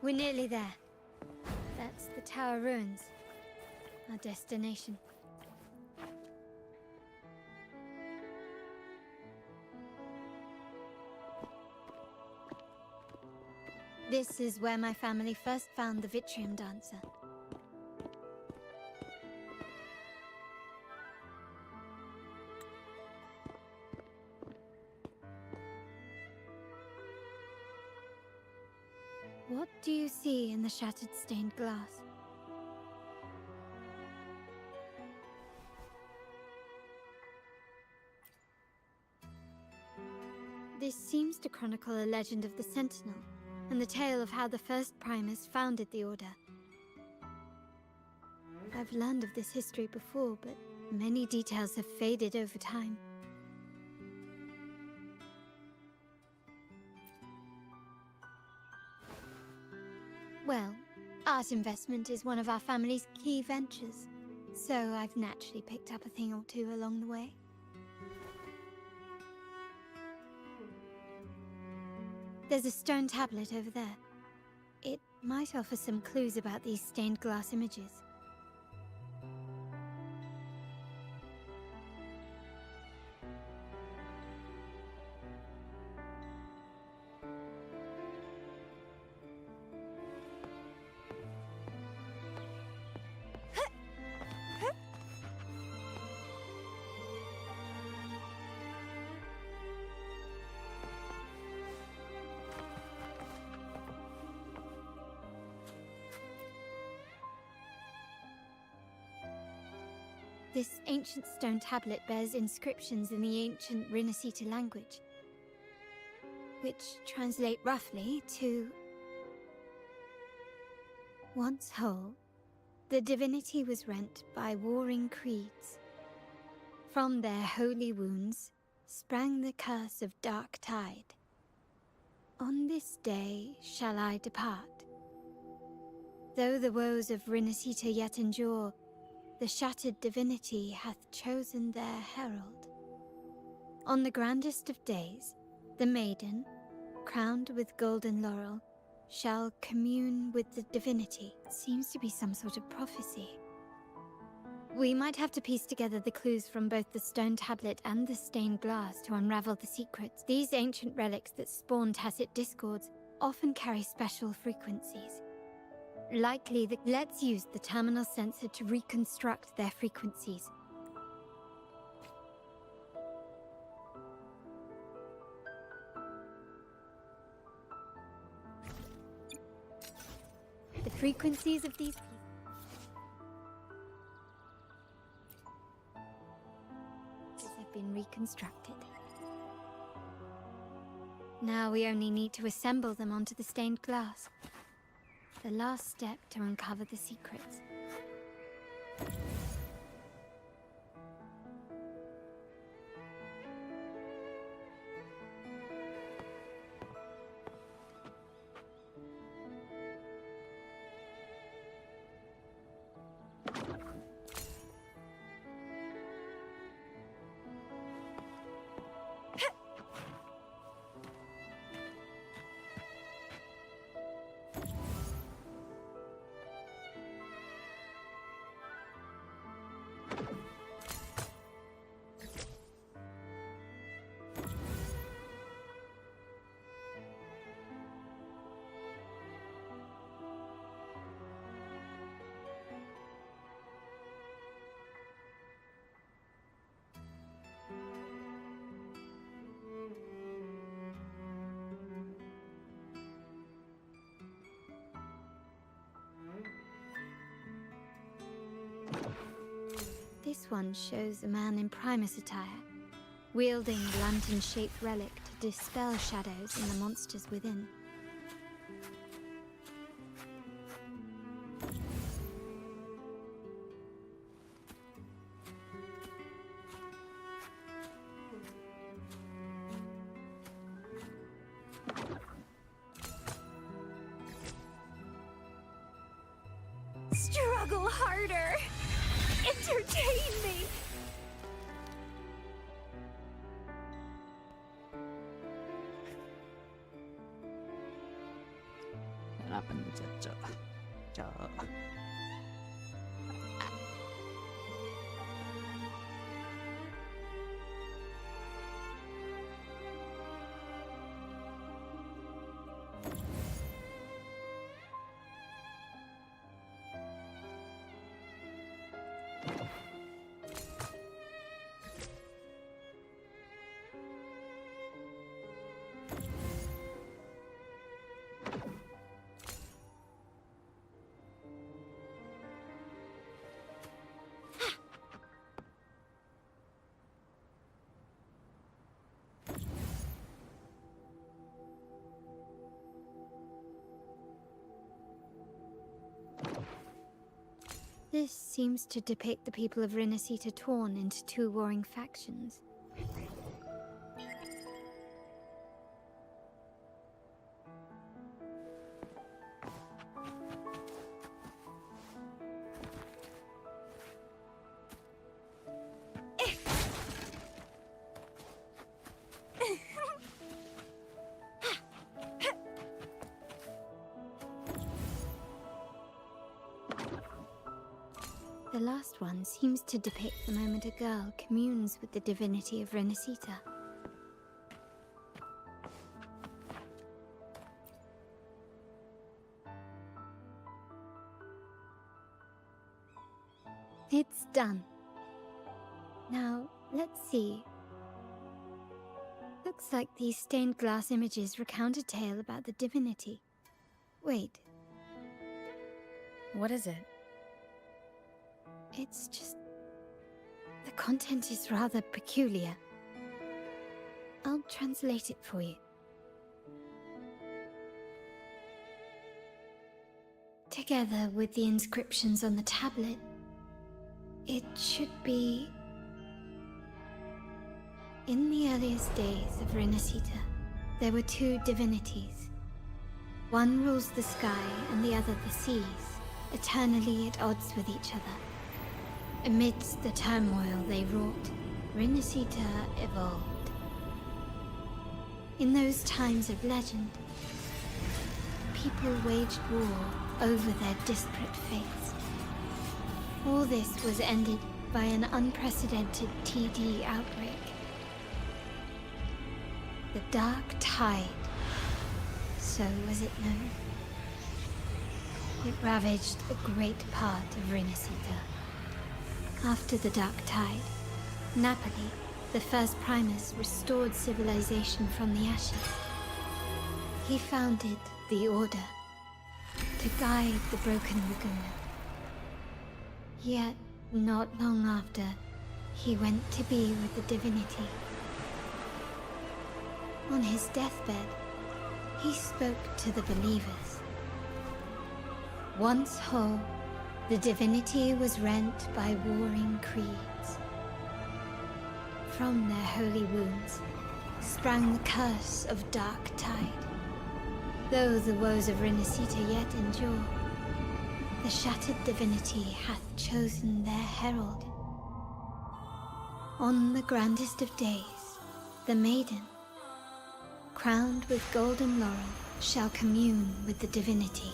We're nearly there. That's the tower ruins. Our destination. This is where my family first found the Vitrium dancer. What do you see in the shattered stained glass? This seems to chronicle a legend of the Sentinel, and the tale of how the first Primus founded the Order. I've learned of this history before, but many details have faded over time. Well, art investment is one of our family's key ventures, so I've naturally picked up a thing or two along the way. There's a stone tablet over there. It might offer some clues about these stained glass images. This ancient stone tablet bears inscriptions in the ancient Rinascita language, which translate roughly to... Once whole, the divinity was rent by warring creeds. From their holy wounds sprang the curse of dark tide. On this day shall I depart. Though the woes of Rinascita yet endure, the shattered divinity hath chosen their herald. On the grandest of days, the maiden, crowned with golden laurel, shall commune with the divinity. It seems to be some sort of prophecy. We might have to piece together the clues from both the stone tablet and the stained glass to unravel the secrets. These ancient relics that spawn tacit discords often carry special frequencies. Likely let's use the terminal sensor to reconstruct their frequencies. The frequencies of these have been reconstructed. Now we only need to assemble them onto the stained glass. The last step to uncover the secrets. This one shows a man in Primus attire, wielding a lantern-shaped relic to dispel shadows in the monsters within. Struggle harder! Entertain me! Harapan Caca. This seems to depict the people of Rinasita torn into two warring factions. The last one seems to depict the moment a girl communes with the divinity of Rinasita. It's done. Now, let's see. Looks like these stained glass images recount a tale about the divinity. Wait. What is it? It's just... the content is rather peculiar. I'll translate it for you. Together with the inscriptions on the tablet, it should be... In the earliest days of Rinasita, there were two divinities. One rules the sky and the other the seas, eternally at odds with each other. Amidst the turmoil they wrought, Rinasita evolved. In those times of legend, people waged war over their disparate fates. All this was ended by an unprecedented TD outbreak. The Dark Tide, so was it known. It ravaged a great part of Rinasita. After the Dark Tide, Napoli, the first Primus, restored civilization from the ashes. He founded the Order to guide the broken Laguna. Yet, not long after, he went to be with the divinity. On his deathbed, he spoke to the believers. Once whole, the divinity was rent by warring creeds. From their holy wounds sprang the curse of Dark Tide. Though the woes of Rinasita yet endure, the shattered divinity hath chosen their herald. On the grandest of days, the maiden, crowned with golden laurel, shall commune with the divinity.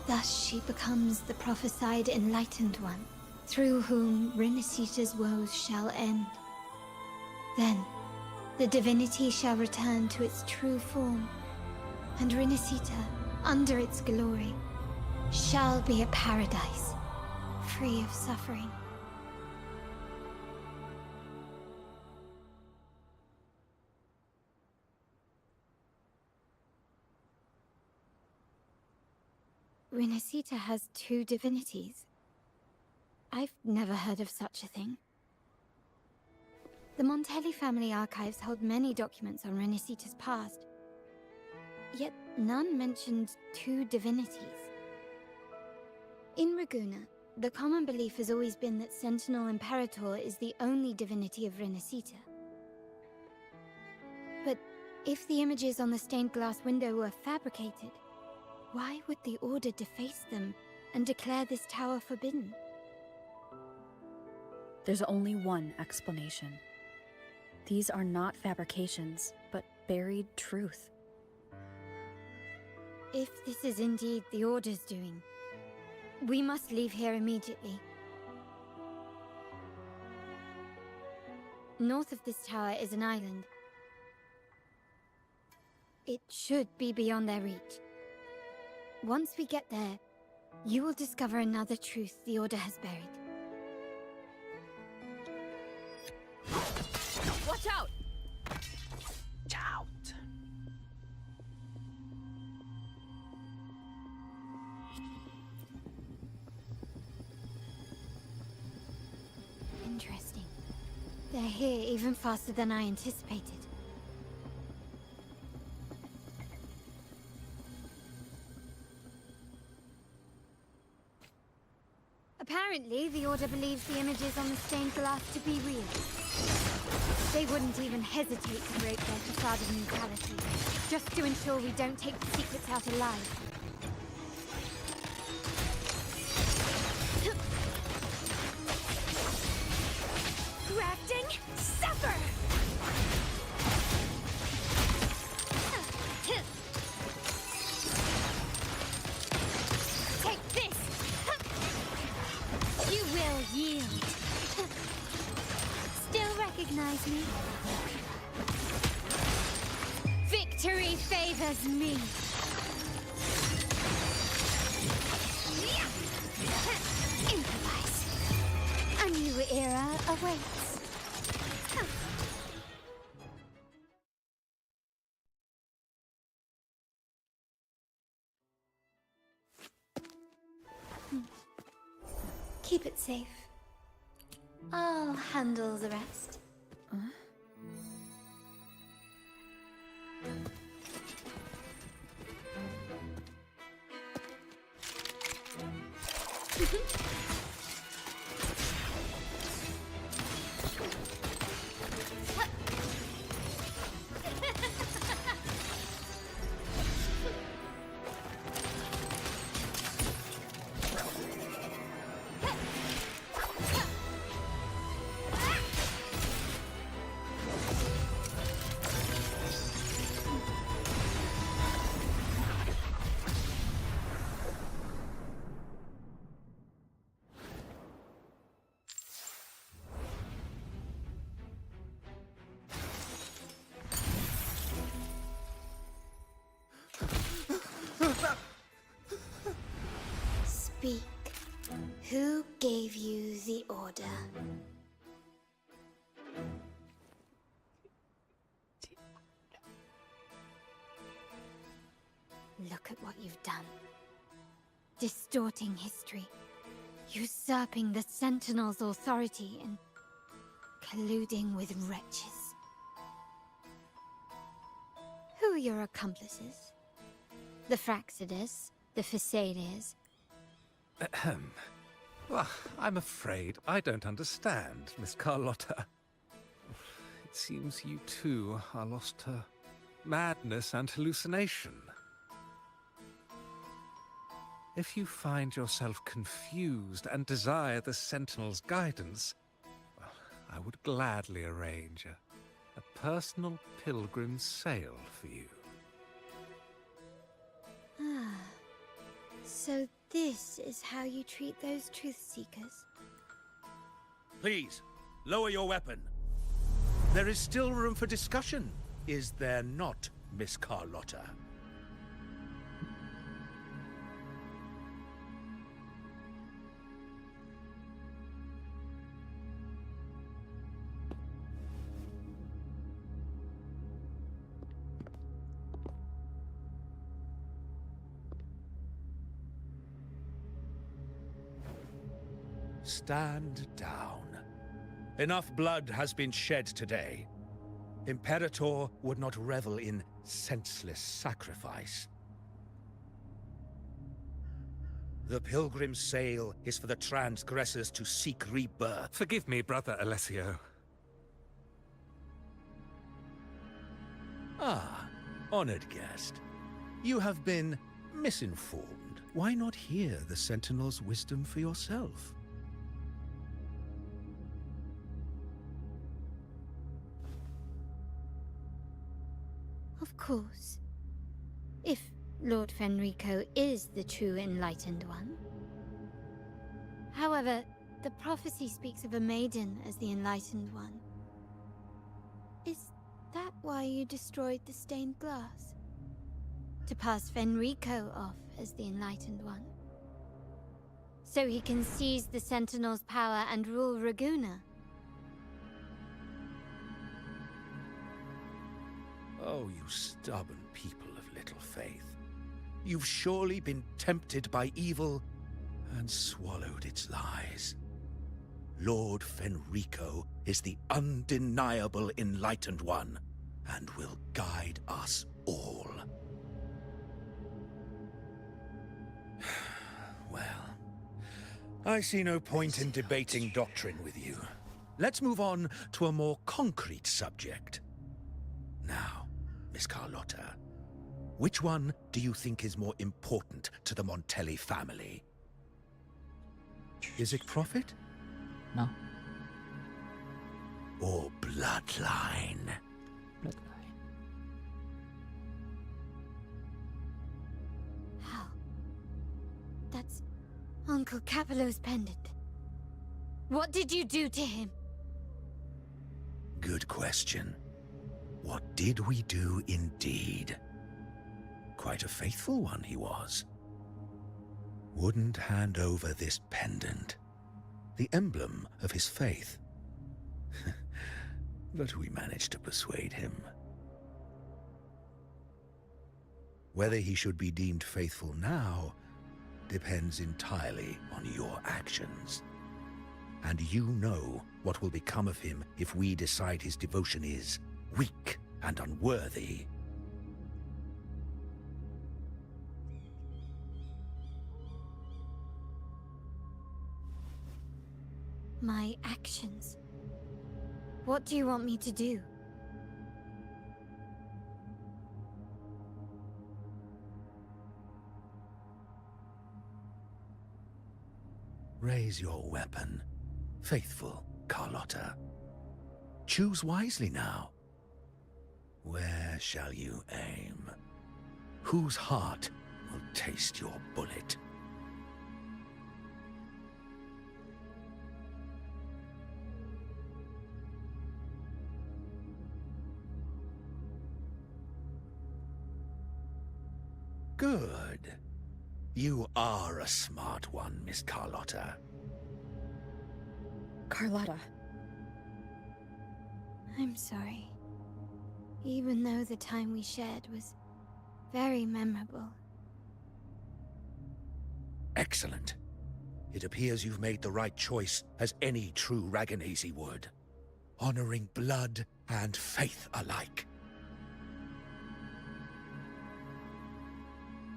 Thus she becomes the prophesied enlightened one, through whom Rinasita's woes shall end. Then, the divinity shall return to its true form, and Rinasita, under its glory, shall be a paradise, free of suffering. Rinasita has two divinities. I've never heard of such a thing. The Montelli family archives hold many documents on Rinasita's past, yet none mentioned two divinities. In Ragusa, the common belief has always been that Sentinel Imperator is the only divinity of Rinasita. But if the images on the stained glass window were fabricated, why would the Order deface them and declare this tower forbidden? There's only one explanation. These are not fabrications, but buried truth. If this is indeed the Order's doing, we must leave here immediately. North of this tower is an island. It should be beyond their reach. Once we get there, you will discover another truth the Order has buried. Watch out! Out. Interesting. They're here even faster than I anticipated. Apparently, the Order believes the images on the stained glass to be real. They wouldn't even hesitate to break their facade of neutrality, just to ensure we don't take the secrets out alive. Grafting, suffer! Take this! You will yield. Still recognize me? Victory favors me. Improvise. A new era awaits. Keep it safe. I'll handle the rest. speak. Who gave you the order? Look at what you've done. Distorting history. Usurping the Sentinel's authority and colluding with wretches. Who are your accomplices? The Fraxidus, the Phasaeliers. Ahem. Well, I'm afraid I don't understand, Miss Carlotta. It seems you too are lost to madness and hallucination. If you find yourself confused and desire the Sentinel's guidance, well, I would gladly arrange a personal pilgrim's sail for you. Ah, so this is how you treat those truth seekers? Please, lower your weapon. There is still room for discussion, is there not, Miss Carlotta? Stand down. Enough blood has been shed today. Imperator would not revel in senseless sacrifice. The pilgrim's sail is for the transgressors to seek rebirth. Forgive me, Brother Alessio. Ah, honored guest. You have been misinformed. Why not hear the Sentinel's wisdom for yourself? Of course. If Lord Fenrico is the true Enlightened One. However, the prophecy speaks of a maiden as the Enlightened One. Is that why you destroyed the stained glass? To pass Fenrico off as the Enlightened One? So he can seize the Sentinel's power and rule Raguna? Oh, you stubborn people of little faith. You've surely been tempted by evil and swallowed its lies. Lord Fenrico is the undeniable Enlightened One and will guide us all. Well, I see no point in debating doctrine with you. Let's move on to a more concrete subject. Now, Miss Carlotta, which one do you think is more important to the Montelli family? Is it profit No. or bloodline? Bloodline. How? That's Uncle Capello's pendant. What did you do to him? Good question. What did we do indeed? Quite a faithful one he was. Wouldn't hand over this pendant, the emblem of his faith. But we managed to persuade him. Whether he should be deemed faithful now depends entirely on your actions. And you know what will become of him if we decide his devotion is weak and unworthy. My actions. What do you want me to do? Raise your weapon, faithful Carlotta. Choose wisely now. Where shall you aim? Whose heart will taste your bullet? Good. You are a smart one, Miss Carlotta. Carlotta. I'm sorry. Even though the time we shared was very memorable. Excellent. It appears you've made the right choice, as any true Raganazy would. Honoring blood and faith alike.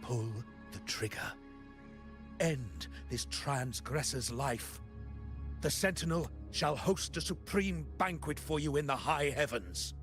Pull the trigger. End this transgressor's life. The Sentinel shall host a supreme banquet for you in the high heavens.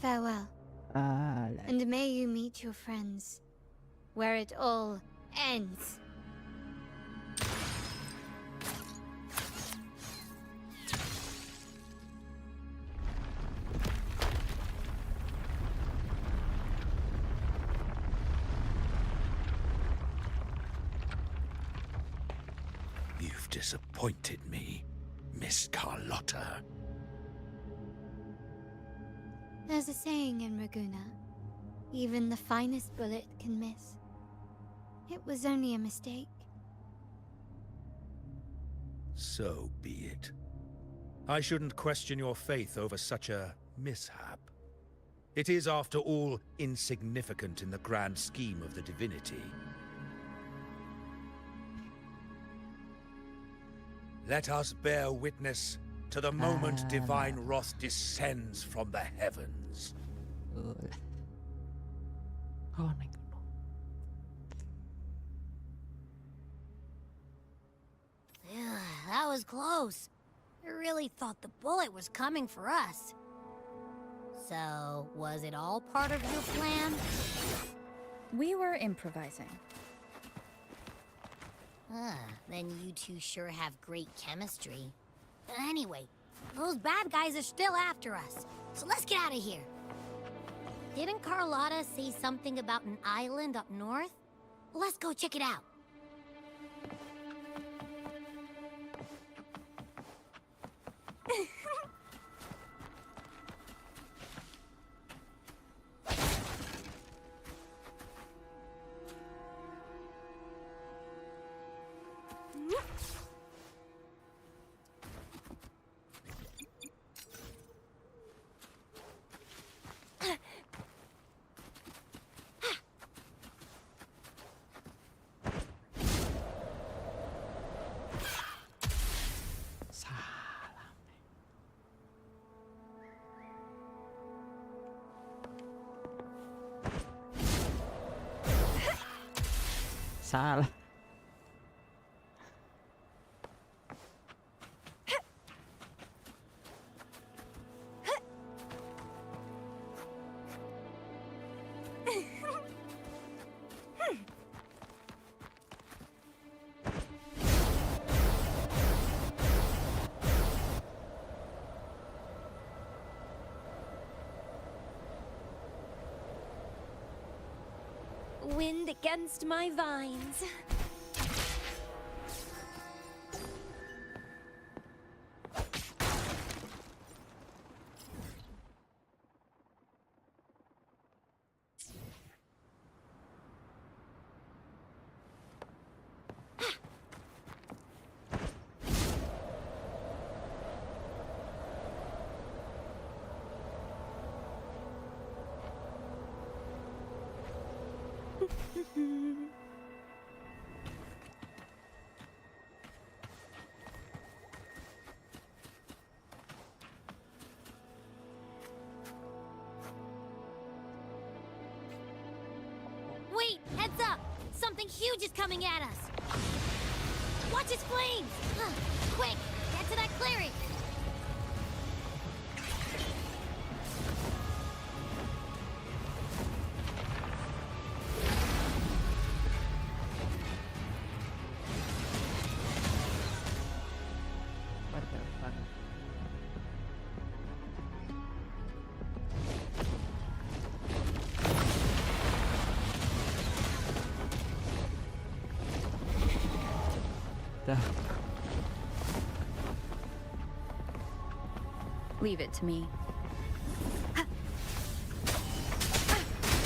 Farewell, and may you meet your friends, where it all ends. You've disappointed me, Miss Carlotta. There's a saying in Raguna, even the finest bullet can miss. It was only a mistake. So be it. I shouldn't question your faith over such a mishap. It is, after all, insignificant in the grand scheme of the divinity. Let us bear witness to the moment divine wrath descends from the heavens. That was close. I really thought the bullet was coming for us. So, was it all part of your plan? We were improvising. Then you two sure have great chemistry. Anyway, those bad guys are still after us, so let's get out of here. Didn't Carlotta say something about an island up north? Let's go check it out. Salah. Wind against my vines. Wait, heads up! Something huge is coming at us! Watch its flames! Quick, get to that clearing! What the fuck? The Leave it to me.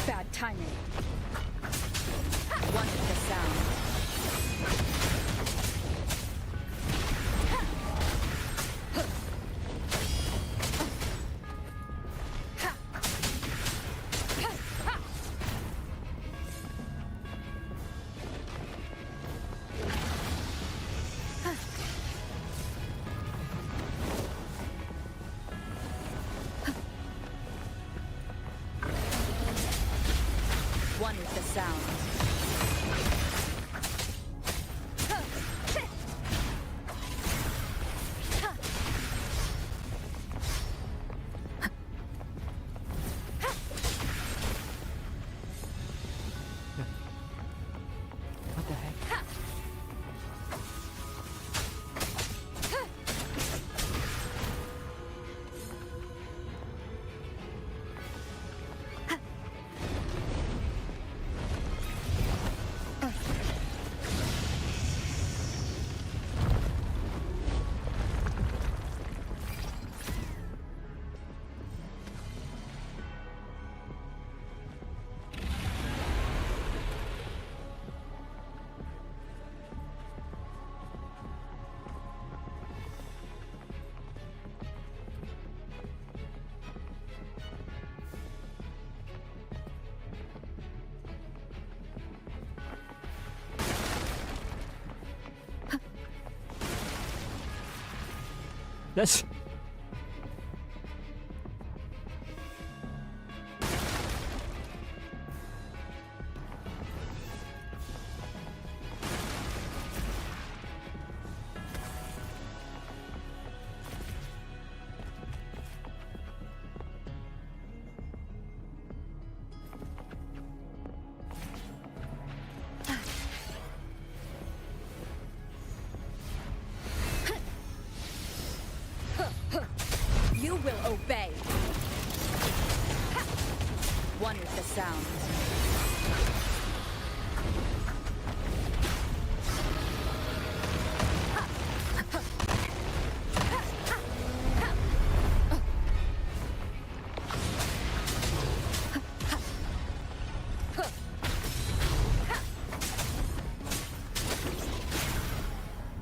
Bad timing. One with the sound. One with the sound. what the heck? That's You will obey. One with the sound.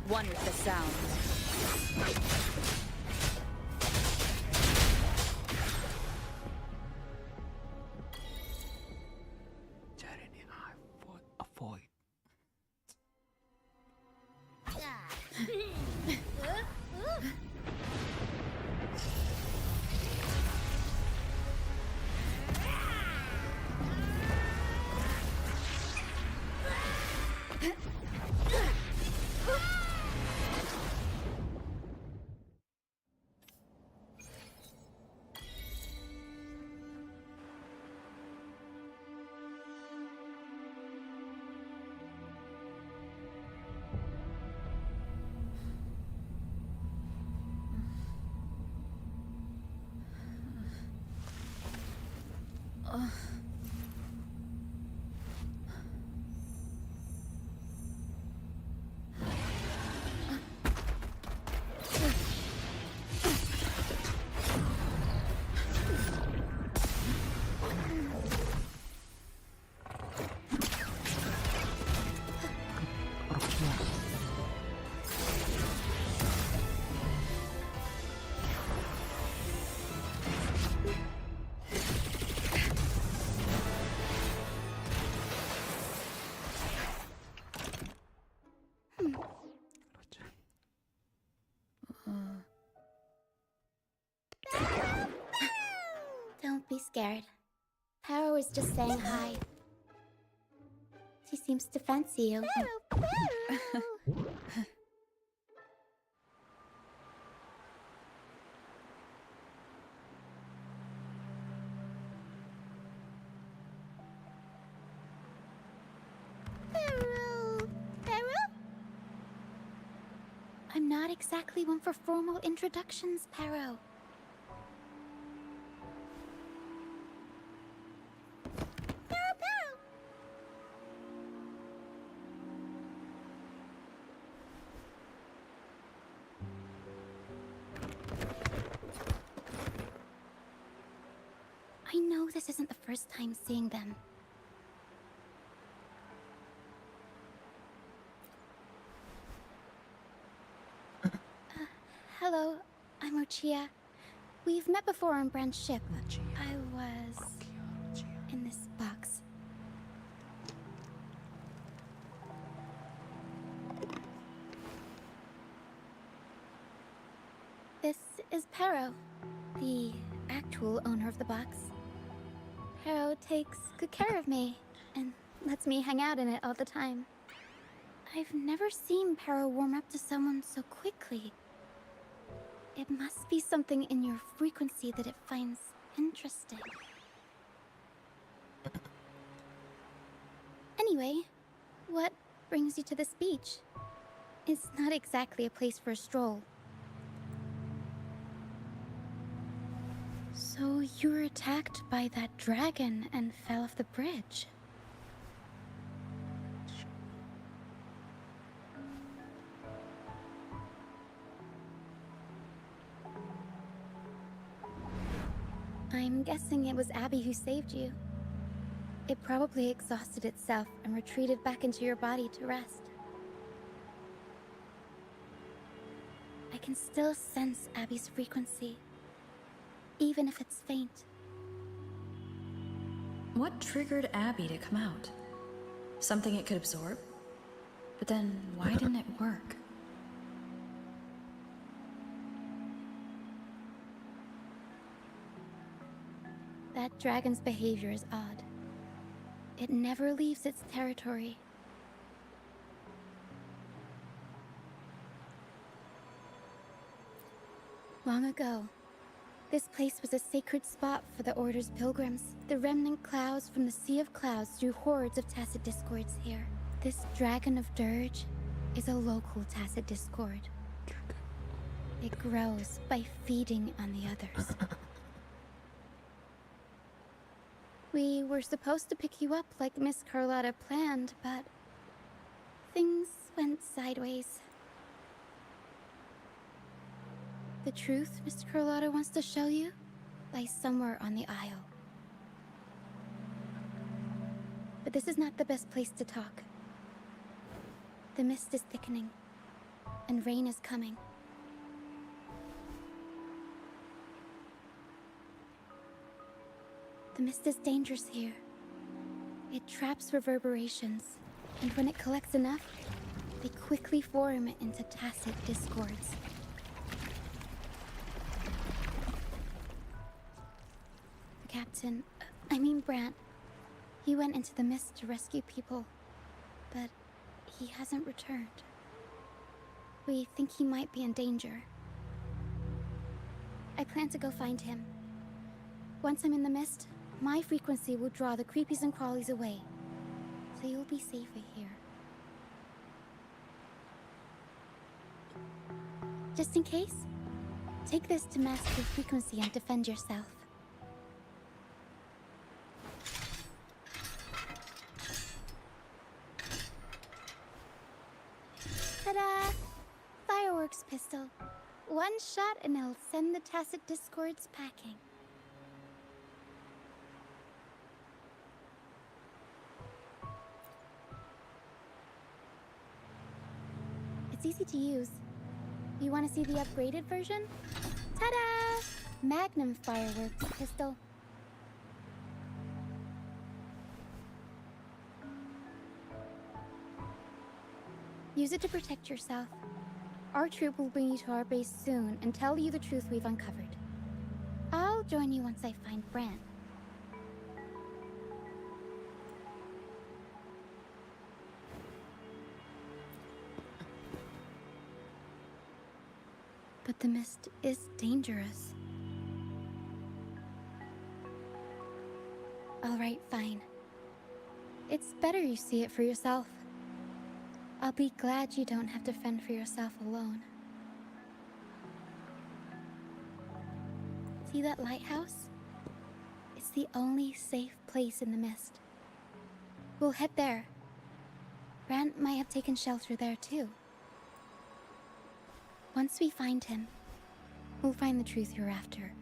One with the sound. Jeremy, avoid. scared. Paro was just saying hi. She seems to fancy you. I'm not exactly one for formal introductions, Paro. I know this isn't the first time seeing them. Hello, I'm Ochia. We've met before on Brand's ship. I was in this box. This is Paro, the actual owner of the box. Paro takes good care of me and lets me hang out in it all the time. I've never seen Paro warm up to someone so quickly. It must be something in your frequency that it finds interesting. Anyway, what brings you to this beach? It's not exactly a place for a stroll. So you were attacked by that dragon and fell off the bridge. I'm guessing it was Abby who saved you. It probably exhausted itself and retreated back into your body to rest. I can still sense Abby's frequency, even if it's faint. What triggered Abby to come out? Something it could absorb? But then, why didn't it work? That dragon's behavior is odd. It never leaves its territory. Long ago, this place was a sacred spot for the Order's pilgrims. The remnant clouds from the Sea of Clouds drew hordes of Tacet Discords here. This Dragon of Dirge is a local Tacet Discord. It grows by feeding on the others. We were supposed to pick you up like Miss Carlotta planned, but things went sideways. The truth Miss Carlotta wants to show you lies somewhere on the Isle. But this is not the best place to talk. The mist is thickening, and rain is coming. The mist is dangerous here. It traps reverberations, and when it collects enough, they quickly form into Tacet Discords. The captain, Brant, he went into the mist to rescue people, but he hasn't returned. We think he might be in danger. I plan to go find him. Once I'm in the mist, my frequency will draw the creepies and crawlies away, so you'll be safer here. Just in case, take this to mask your frequency and defend yourself. Ta-da! Fireworks pistol. One shot and it'll send the Tacet Discords packing. It's easy to use. You want to see the upgraded version? Ta-da! Magnum fireworks pistol. Use it to protect yourself. Our troop will bring you to our base soon and tell you the truth we've uncovered. I'll join you once I find Brant. But the mist is dangerous. All right, fine. It's better you see it for yourself. I'll be glad you don't have to fend for yourself alone. See that lighthouse? It's the only safe place in the mist. We'll head there. Rand might have taken shelter there too. Once we find him, we'll find the truth you're after.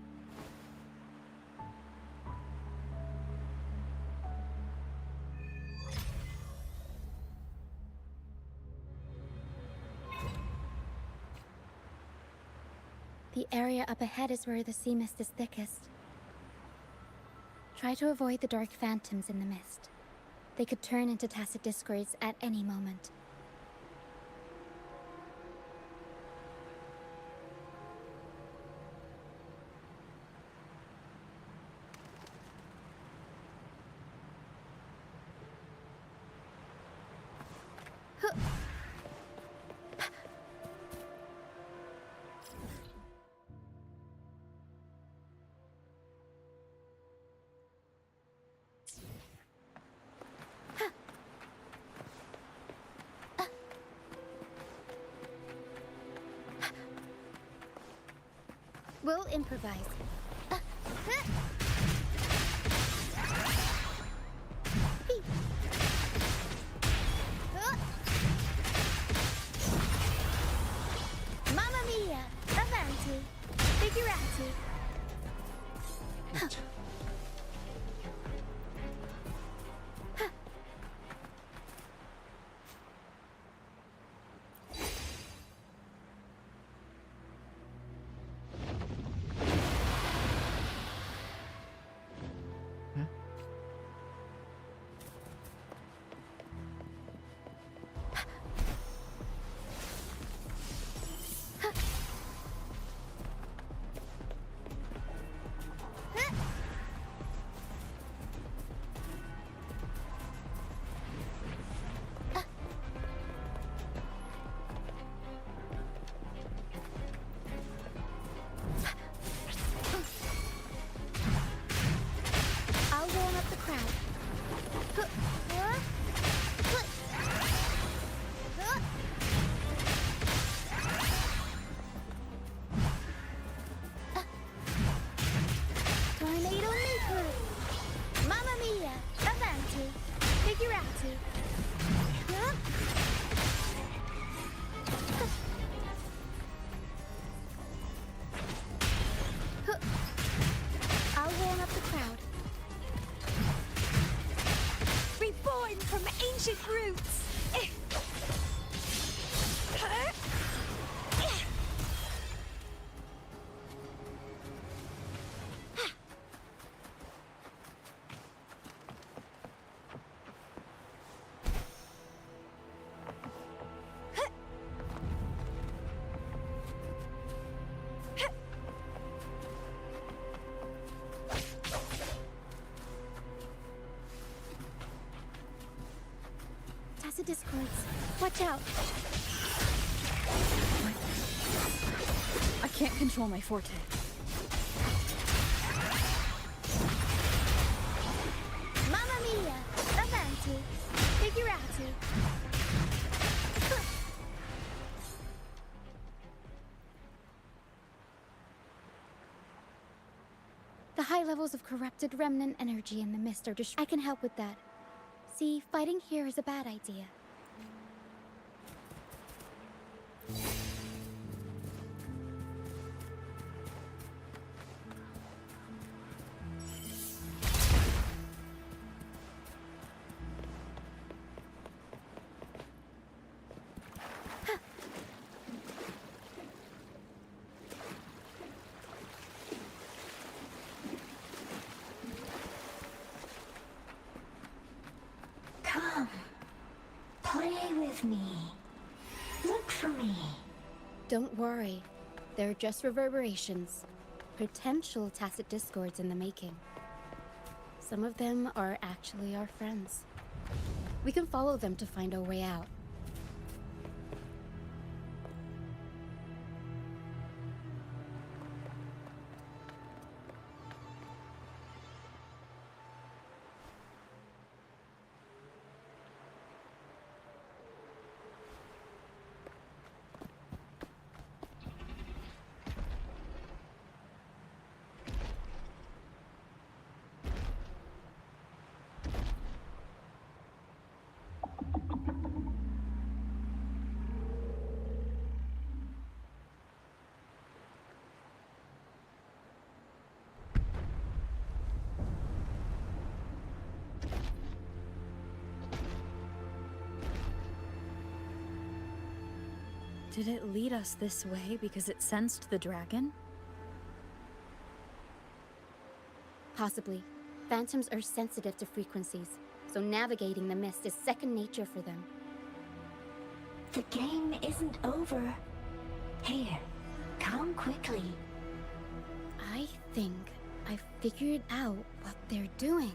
The area up ahead is where the sea mist is thickest. Try to avoid the dark phantoms in the mist. They could turn into tacit discords at any moment. We'll improvise. Mamma mia! Avanti! Figurati! I'll warm up the crowd. Tornado maker! Mamma mia! Avanti! Figurati! I'll warm up the crowd. Reborn from ancient roots! Tacit discords. Watch out! I can't control my forte. Mamma mia! Avanti! Figurati! The high levels of corrupted remnant energy in the mist are I can help with that. See, fighting here is a bad idea. Come, play with me. Look for me. Don't worry. They're just reverberations. Potential tacit discords in the making. Some of them are actually our friends. We can follow them to find our way out. Did it lead us this way because it sensed the dragon? Possibly. Phantoms are sensitive to frequencies, so navigating the mist is second nature for them. The game isn't over. Here, come quickly. I think I figured out what they're doing.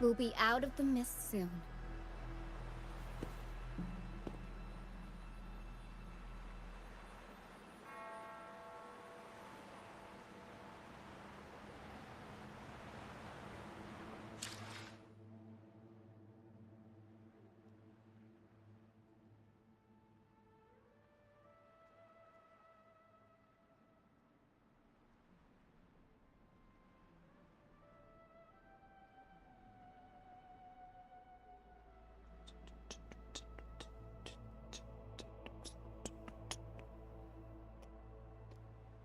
We'll be out of the mist soon.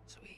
Sweet.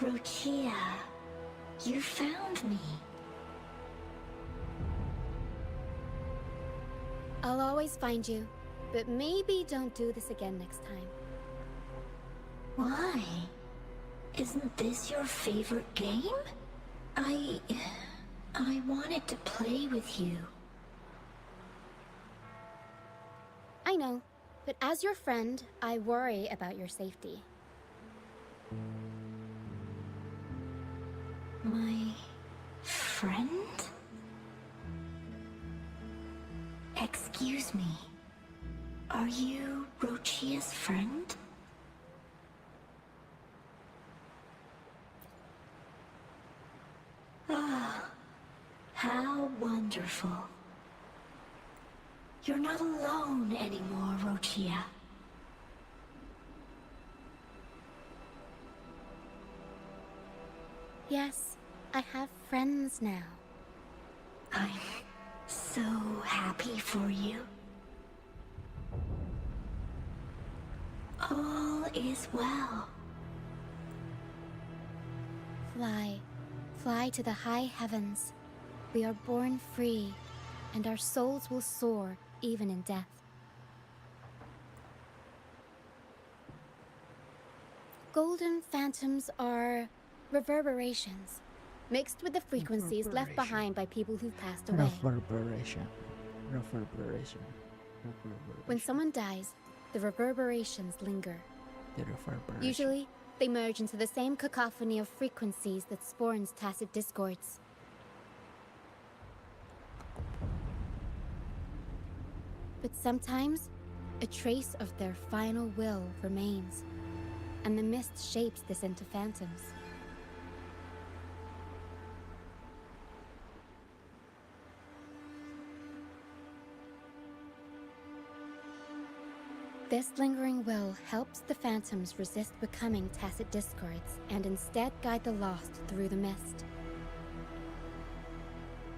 Rochia, you found me. I'll always find you, but maybe don't do this again next time. Why? Isn't this your favorite game? I wanted to play with you. I know, but as your friend, I worry about your safety. My friend? Excuse me. Are you Rochia's friend? Ah, how wonderful. You're not alone anymore, Rochia. Yes, I have friends now. I'm so happy for you. All is well. Fly, fly to the high heavens. We are born free, and our souls will soar even in death. Golden phantoms are reverberations, mixed with the frequencies left behind by people who've passed away. Reverberation. When someone dies, the reverberations linger. The reverberation. Usually, they merge into the same cacophony of frequencies that spawns tacit discords. But sometimes, A trace of their final will remains, and the mist shapes this into phantoms. This lingering will helps the phantoms resist becoming tacit discords and instead guide the lost through the mist.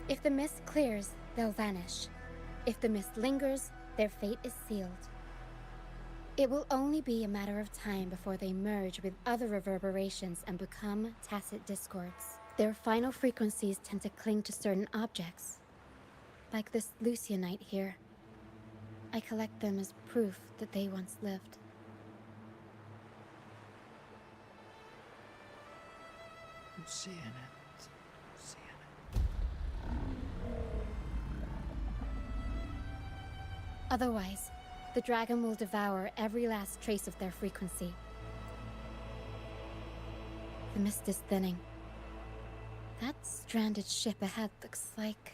If the mist clears, they'll vanish. If the mist lingers, their fate is sealed. It will only be a matter of time before they merge with other reverberations and become tacit discords. Their final frequencies tend to cling to certain objects, like this Lucianite here. I collect them as proof that they once lived. I'm seeing it. Otherwise, the dragon will devour every last trace of their frequency. The mist is thinning. That stranded ship ahead looks like...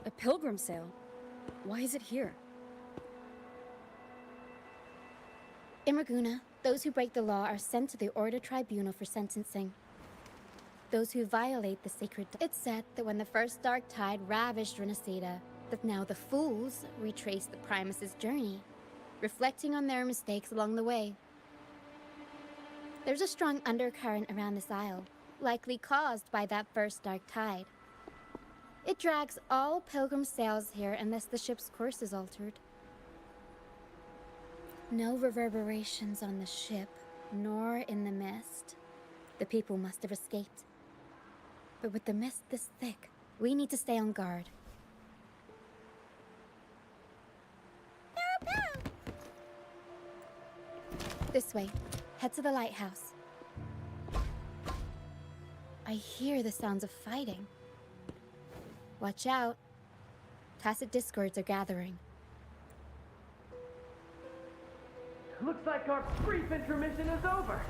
A pilgrim sale? Why is it here? In Raguna, those who break the law are sent to the Order Tribunal for sentencing. Those who violate the sacred... It's said that when the first dark tide ravaged Renacida, that now the fools retrace the Primus' journey, reflecting on their mistakes along the way. There's a strong undercurrent around this isle, likely caused by that first dark tide. It drags all pilgrim sails here unless the ship's course is altered. No reverberations on the ship, nor in the mist. The people must have escaped. But with the mist this thick, we need to stay on guard. This way. Head to the lighthouse. I hear the sounds of fighting. Watch out. Tacit discords are gathering. Looks like our brief intermission is over.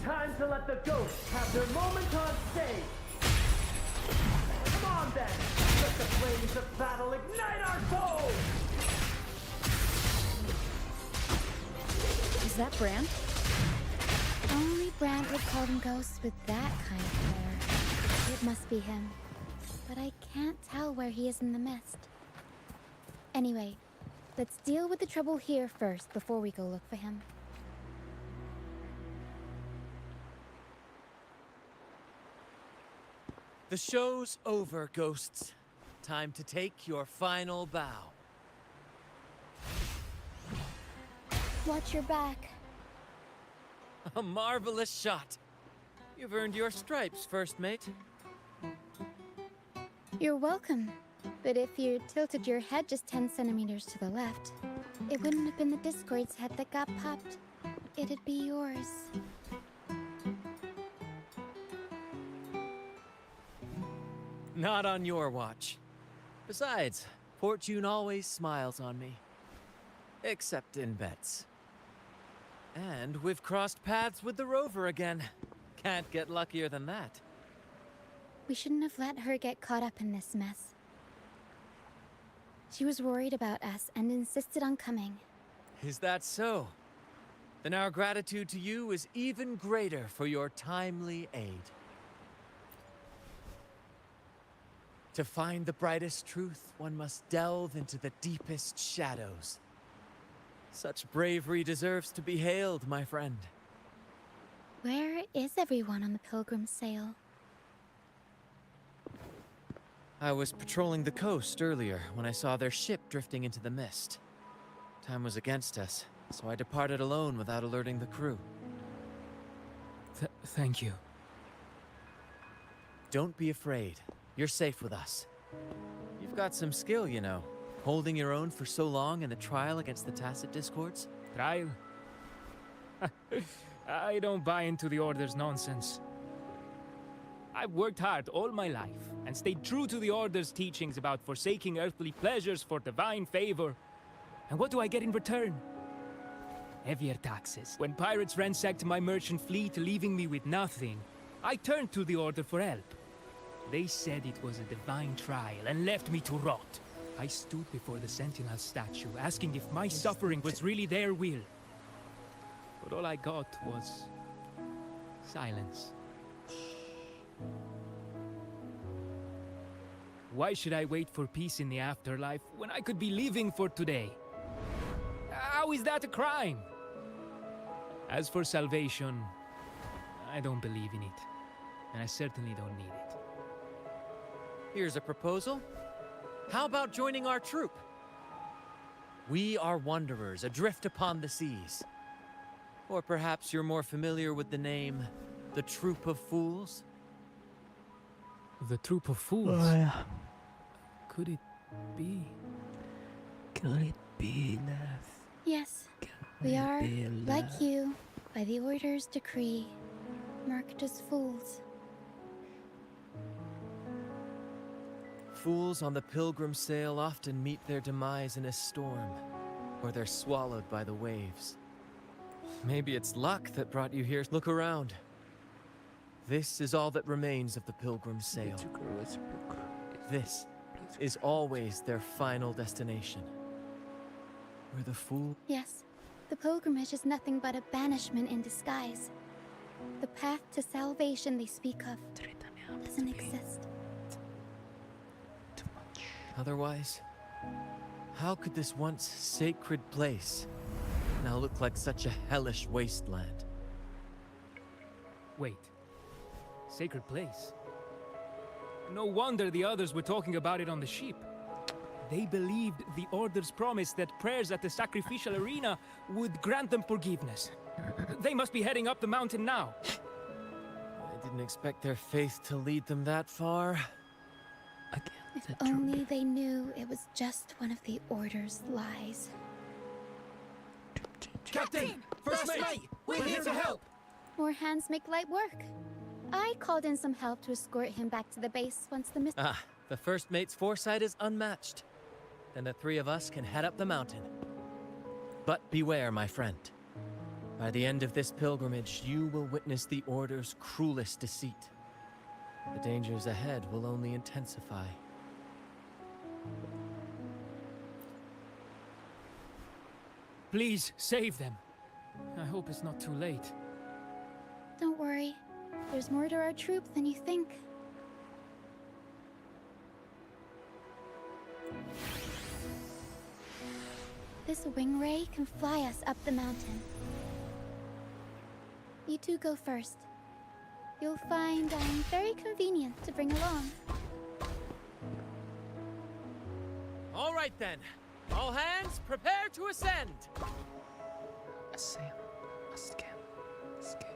Time to let the ghosts have their moment on stage. Come on then, let the flames of battle ignite our souls! Is that Bran? Only Brand would call them ghosts with that kind of flair. It must be him. But I can't tell where he is in the mist. Anyway, let's deal with the trouble here first before we go look for him. The show's over, ghosts. Time to take your final bow. Watch your back. A marvelous shot. You've earned your stripes, first mate. You're welcome. But if you tilted your head just 10 centimeters to the left, it wouldn't have been the Discord's head that got popped. It'd be yours. Not on your watch. Besides, fortune always smiles on me. Except in bets. And we've crossed paths with the rover again. Can't get luckier than that. We shouldn't have let her get caught up in this mess. She was worried about us and insisted on coming. Is that so? Then our gratitude to you is even greater for your timely aid. To find the brightest truth, one must delve into the deepest shadows. Such bravery deserves to be hailed, my friend. Where is everyone on the Pilgrim sail? I was patrolling the coast earlier when I saw their ship drifting into the mist. Time was against us, so I departed alone without alerting the crew. Thank you. Don't be afraid. You're safe with us. You've got some skill, you know. Holding your own for so long in the trial against the Tacit Discords? Trial? I don't buy into the Order's nonsense. I've worked hard all my life and stayed true to the Order's teachings about forsaking earthly pleasures for divine favor. And what do I get in return? Heavier taxes. When pirates ransacked my merchant fleet, leaving me with nothing, I turned to the Order for help. They said it was a divine trial and left me to rot. I stood before the Sentinel statue, asking if my suffering was really their will. But all I got was silence. Why should I wait for peace in the afterlife when I could be living for today? How is that a crime? As for salvation, I don't believe in it. And I certainly don't need it. Here's a proposal. How about joining our troop? We are wanderers adrift upon the seas. Or perhaps you're more familiar with the name, the Troop of Fools? The Troop of Fools? Oh, yeah. Could it be? Could it be love? Yes, Could we it are, be like love? you, by the Order's decree, marked as fools. Fools on the pilgrim sail often meet their demise in a storm, or they're swallowed by the waves. Maybe it's luck that brought you here. Look around. This is all that remains of the pilgrim sail. This is always their final destination. Where the fool... Yes, the pilgrimage is nothing but a banishment in disguise. The path to salvation they speak of doesn't exist. Otherwise, how could this once sacred place now look like such a hellish wasteland? Wait. Sacred place? No wonder the others were talking about it on the ship. They believed the Order's promise that prayers at the sacrificial arena would grant them forgiveness. They must be heading up the mountain now. I didn't expect their faith to lead them that far. If only they knew it was just one of the Order's lies. Captain! First mate! We're here to help! More hands make light work. I called in some help to escort him back to the base once the mist... Ah, the first mate's foresight is unmatched. Then the three of us can head up the mountain. But beware, my friend. By the end of this pilgrimage, you will witness the Order's cruelest deceit. The dangers ahead will only intensify. Please, save them. I hope it's not too late. Don't worry. There's more to our troop than you think. This wing ray can fly us up the mountain. You two go first. You'll find I'm very convenient to bring along. All right then. All hands, prepare to ascend. Ascend. Ascend. Ascend.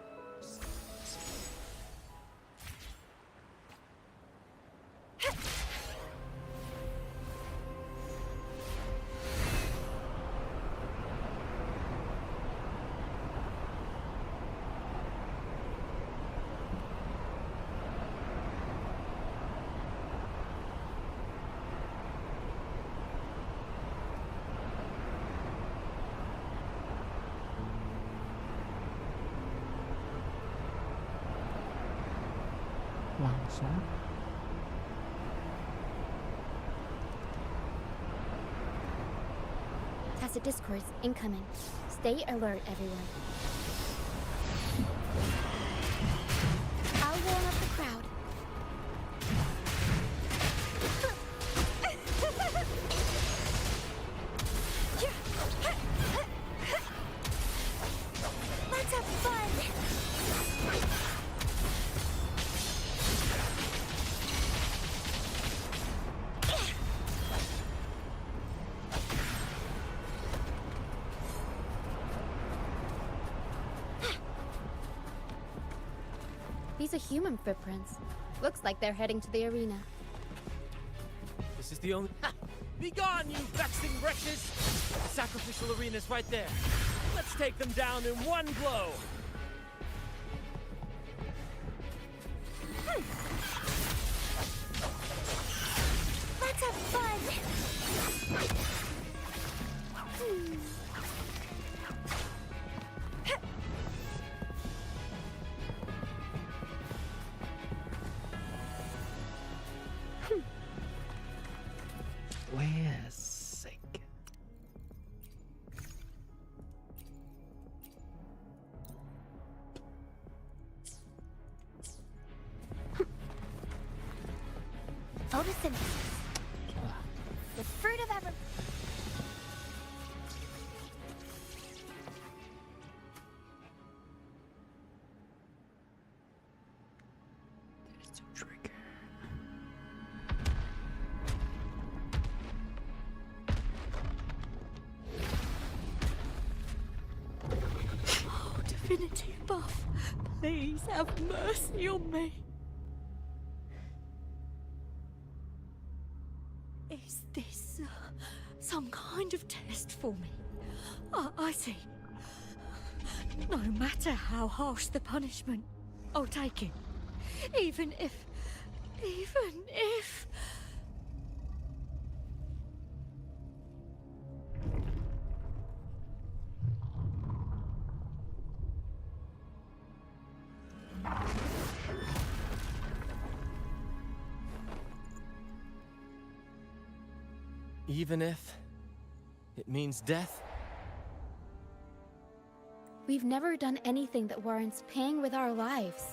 Langsung. Tacit Discords incoming. Stay alert, everyone. I'll warm up the crowd. Let's have fun! These are human footprints. Looks like they're heading to the arena. This is the only... Ha! Be gone, you vexing wretches! The sacrificial arena's right there. Let's take them down in one blow! Let's have fun! Wait a second. Photosynthesis. The fruit of ever... There's a trigger. Oh, divinity above, please have mercy on me. Is this some kind of test for me? I see. No matter how harsh the punishment, I'll take it. Even if... Even if it means death? We've never done anything that warrants paying with our lives.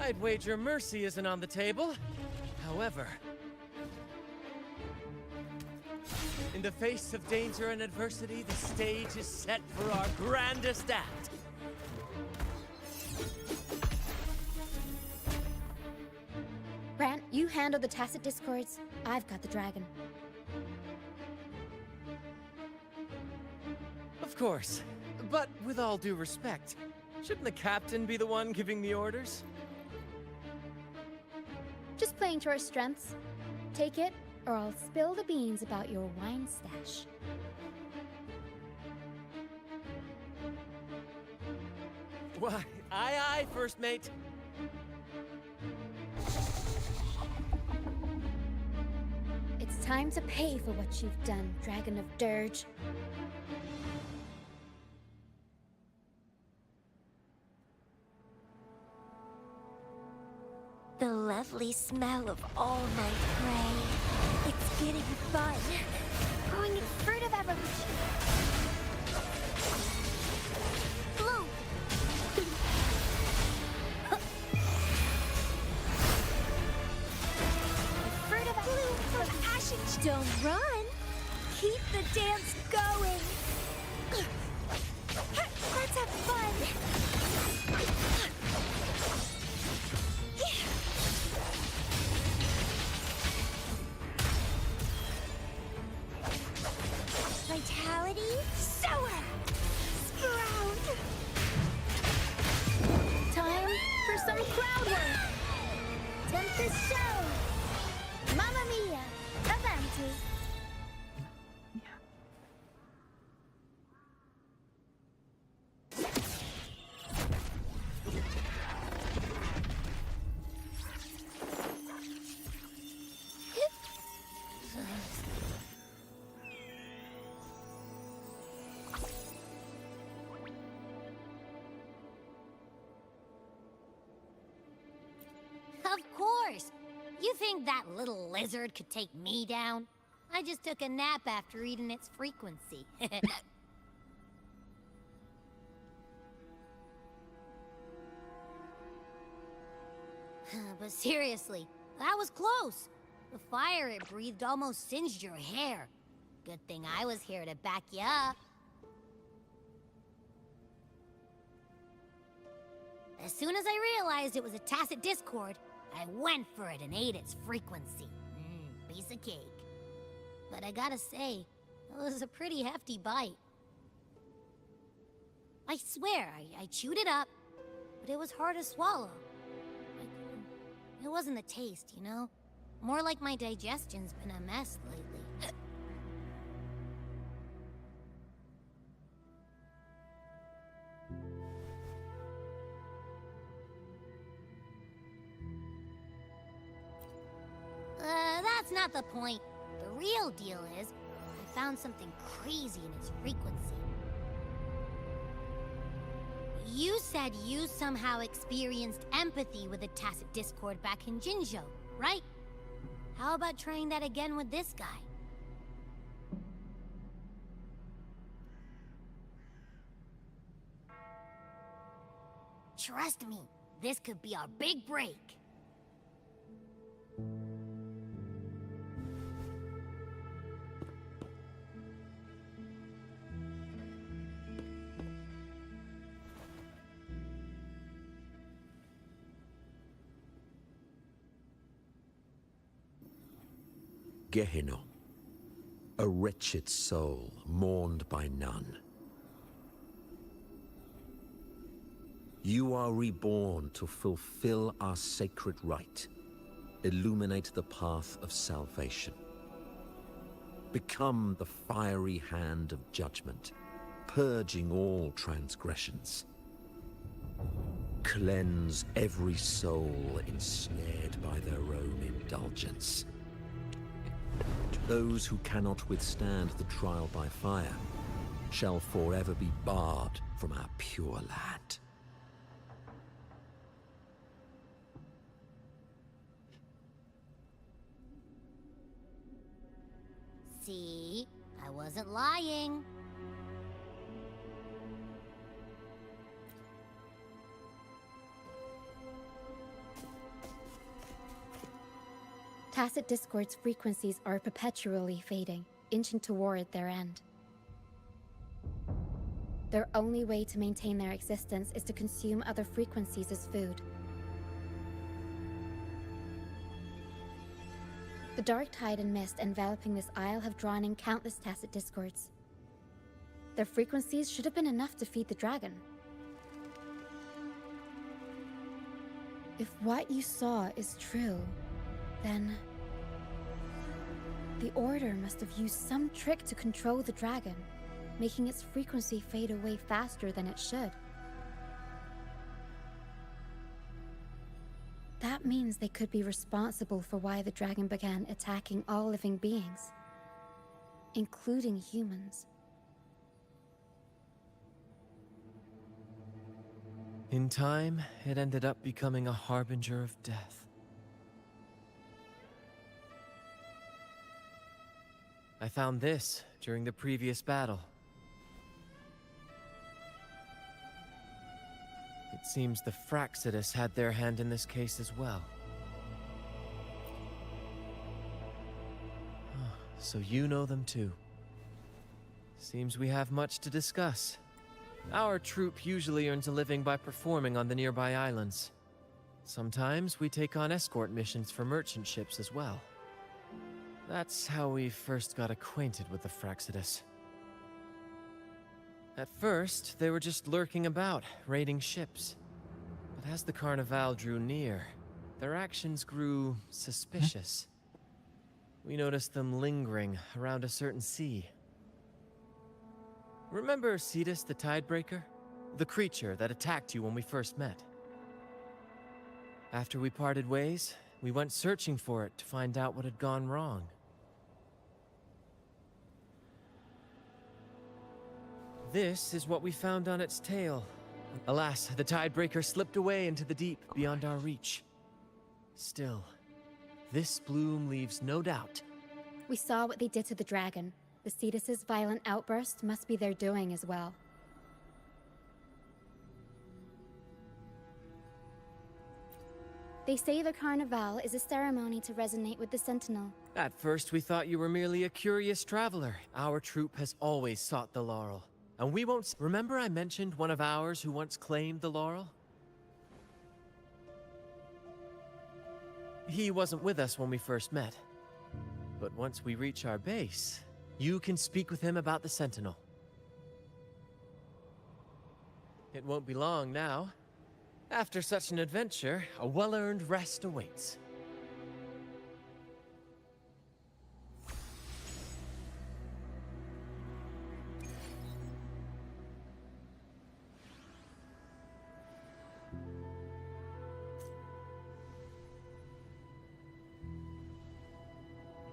I'd wager mercy isn't on the table. However, in the face of danger and adversity, the stage is set for our grandest act. Brant, you handle the tacit discords. I've got the dragon. Of course. But with all due respect, shouldn't the captain be the one giving the orders? Just playing to our strengths. Take it, or I'll spill the beans about your wine stash. Why, aye, first mate. It's time to pay for what you've done, Dragon of Dirge. The lovely smell of all-night prey. It's getting fun. Growing in fruit of evolution. Bloom! The fruit of bloom from ashen. Don't run. Keep the dance going. Let's have fun. Vitality, sower! Sprout! Time for some crowd work! Tempest show! Mamma mia! Avanti! Of course! You think that little lizard could take me down? I just took a nap after eating its frequency. But seriously, that was close. The fire it breathed almost singed your hair. Good thing I was here to back you up. As soon as I realized it was a tacit discord, I went for it and ate its frequency. Piece of cake. But I gotta say, It was a pretty hefty bite. I swear, I chewed it up, but it was hard to swallow. It wasn't the taste, you know? More like my digestion's been a mess lately. That's not the point. The real deal is, I found something crazy in its frequency. You said you somehow experienced empathy with the Tacit Discord back in Jinzhou, right? How about trying that again with this guy? Trust me, this could be our big break. Gehenna, a wretched soul mourned by none. You are reborn to fulfill our sacred rite, illuminate the path of salvation. Become the fiery hand of judgment, purging all transgressions. Cleanse every soul ensnared by their own indulgence. Those who cannot withstand the trial by fire shall forever be barred from our pure land. See? I wasn't lying. Tacit Discord's frequencies are perpetually fading, inching toward their end. Their only way to maintain their existence is to consume other frequencies as food. The dark tide and mist enveloping this isle have drawn in countless Tacit Discords. Their frequencies should have been enough to feed the dragon. If what you saw is true, then the Order must have used some trick to control the dragon, making its frequency fade away faster than it should. That means they could be responsible for why the dragon began attacking all living beings, including humans. In time, it ended up becoming a harbinger of death. I found this during the previous battle. It seems the Fraxidus had their hand in this case as well. So you know them too. Seems we have much to discuss. Our troop usually earns a living by performing on the nearby islands. Sometimes we take on escort missions for merchant ships as well. That's how we first got acquainted with the Fraxidus. At first, they were just lurking about, raiding ships. But as the Carnival drew near, their actions grew suspicious. We noticed them lingering around a certain sea. Remember Cetus the Tidebreaker? The creature that attacked you when we first met? After we parted ways, we went searching for it to find out what had gone wrong. This is what we found on its tail. Alas, the Tidebreaker slipped away into the deep beyond our reach. Still, this bloom leaves no doubt. We saw what they did to the dragon. The Cetus's violent outburst must be their doing as well. They say the Carnival is a ceremony to resonate with the Sentinel. At first, we thought you were merely a curious traveler. Our troop has always sought the laurel. And we won't... Remember I mentioned one of ours who once claimed the laurel? He wasn't with us when we first met. But once we reach our base, You can speak with him about the Sentinel. It won't be long now. After such an adventure, a well-earned rest awaits.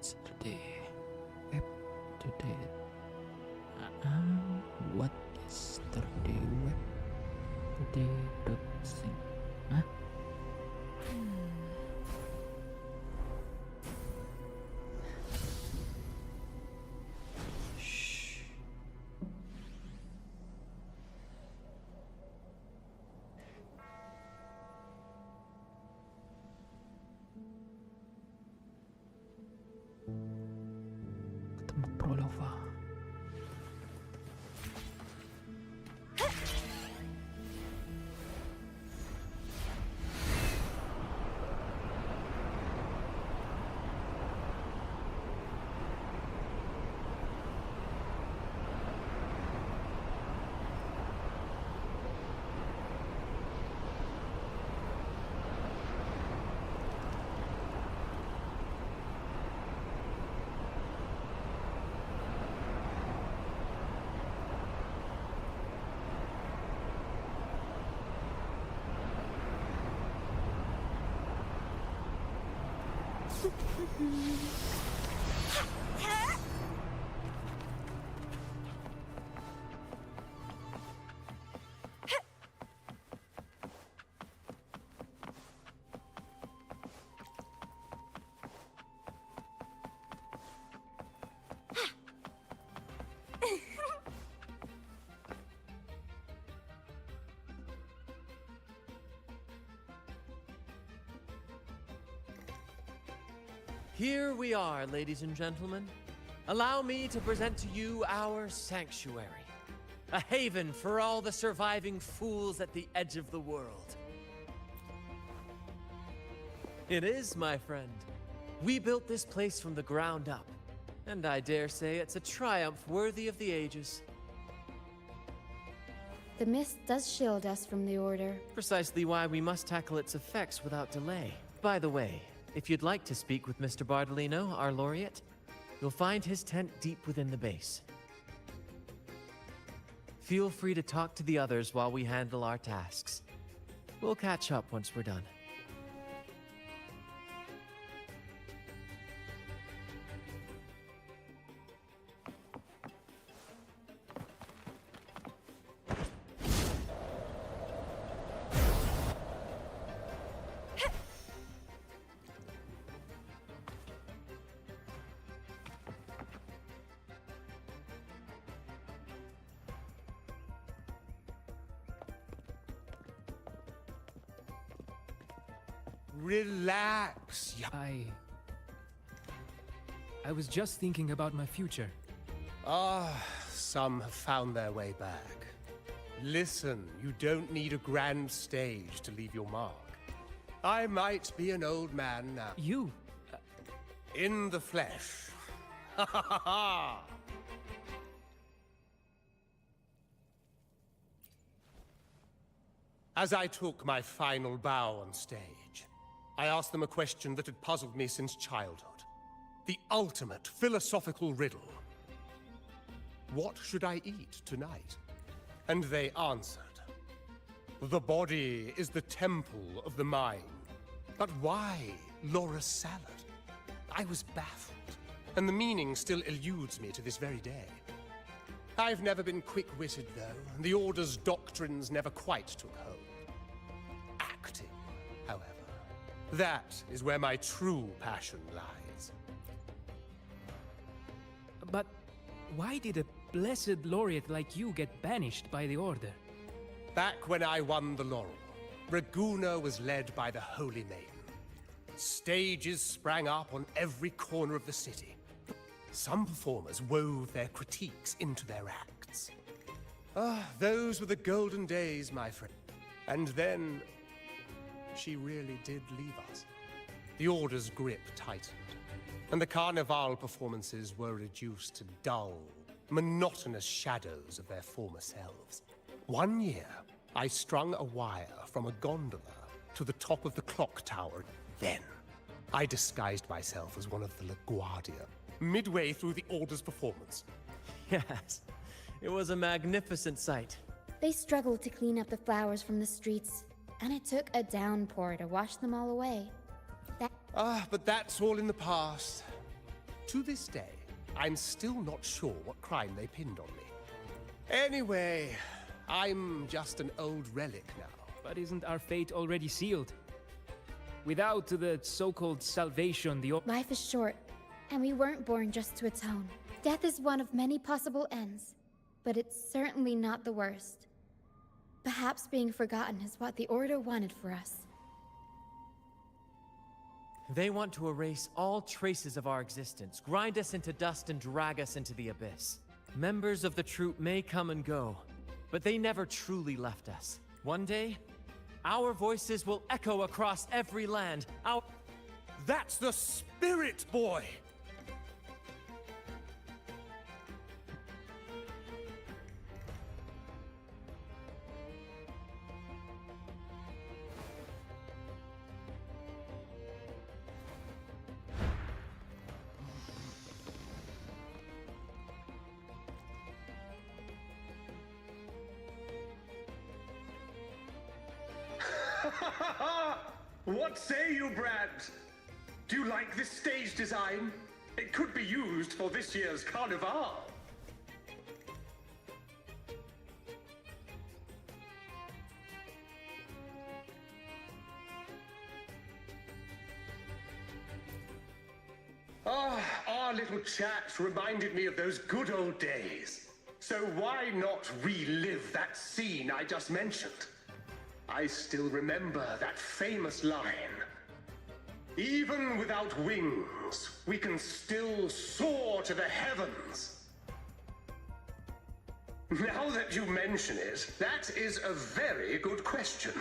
Today. Today. What is today? Web. Today. Sing. Huh? Shh. Ketemu Prolova. Here we are, ladies and gentlemen. Allow me to present to you our sanctuary. A haven for all the surviving fools at the edge of the world. It is, my friend. We built this place from the ground up, and I dare say it's a triumph worthy of the ages. The mist does shield us from the Order. Precisely why we must tackle its effects without delay. By the way, if you'd like to speak with Mr. Bardolino, our laureate, you'll find his tent deep within the base. Feel free to talk to the others while we handle our tasks. We'll catch up once we're done. Relax. I was just thinking about my future. Some have found their way back. Listen, you don't need a grand stage to leave your mark. I might be an old man now. You? In the flesh. Ha ha ha ha! As I took my final bow on stage, I asked them a question that had puzzled me since childhood. The ultimate philosophical riddle. What should I eat tonight? And they answered. The body is the temple of the mind. But why Laura's salad? I was baffled, and the meaning still eludes me to this very day. I've never been quick-witted, though, and the Order's doctrines never quite took hold. Acting, however, that is where my true passion lies. But why did a blessed laureate like you get banished by the Order? Back when I won the laurel, Raguna was led by the Holy Maiden. Stages sprang up on every corner of the city. Some performers wove their critiques into their acts. Those were the golden days, my friend. And then, she really did leave us. The Order's grip tightened, and the Carnival performances were reduced to dull, monotonous shadows of their former selves. One year, I strung a wire from a gondola to the top of the clock tower. Then, I disguised myself as one of the LaGuardia, midway through the Order's performance. Yes, it was a magnificent sight. They struggled to clean up the flowers from the streets, and it took a downpour to wash them all away. But that's all in the past. To this day, I'm still not sure what crime they pinned on me. Anyway, I'm just an old relic now. But isn't our fate already sealed? Without the so-called salvation, Life is short, and we weren't born just to atone. Death is one of many possible ends, but it's certainly not the worst. Perhaps being forgotten is what the Order wanted for us. They want to erase all traces of our existence, grind us into dust and drag us into the abyss. Members of the troupe may come and go, but they never truly left us. One day, our voices will echo across every land. That's the spirit, boy! What say you, Brad? Do you like this stage design? It could be used for this year's Carnival. Our little chat reminded me of those good old days. So why not relive that scene I just mentioned? I still remember that famous line. Even without wings, we can still soar to the heavens. Now that you mention it, that is a very good question.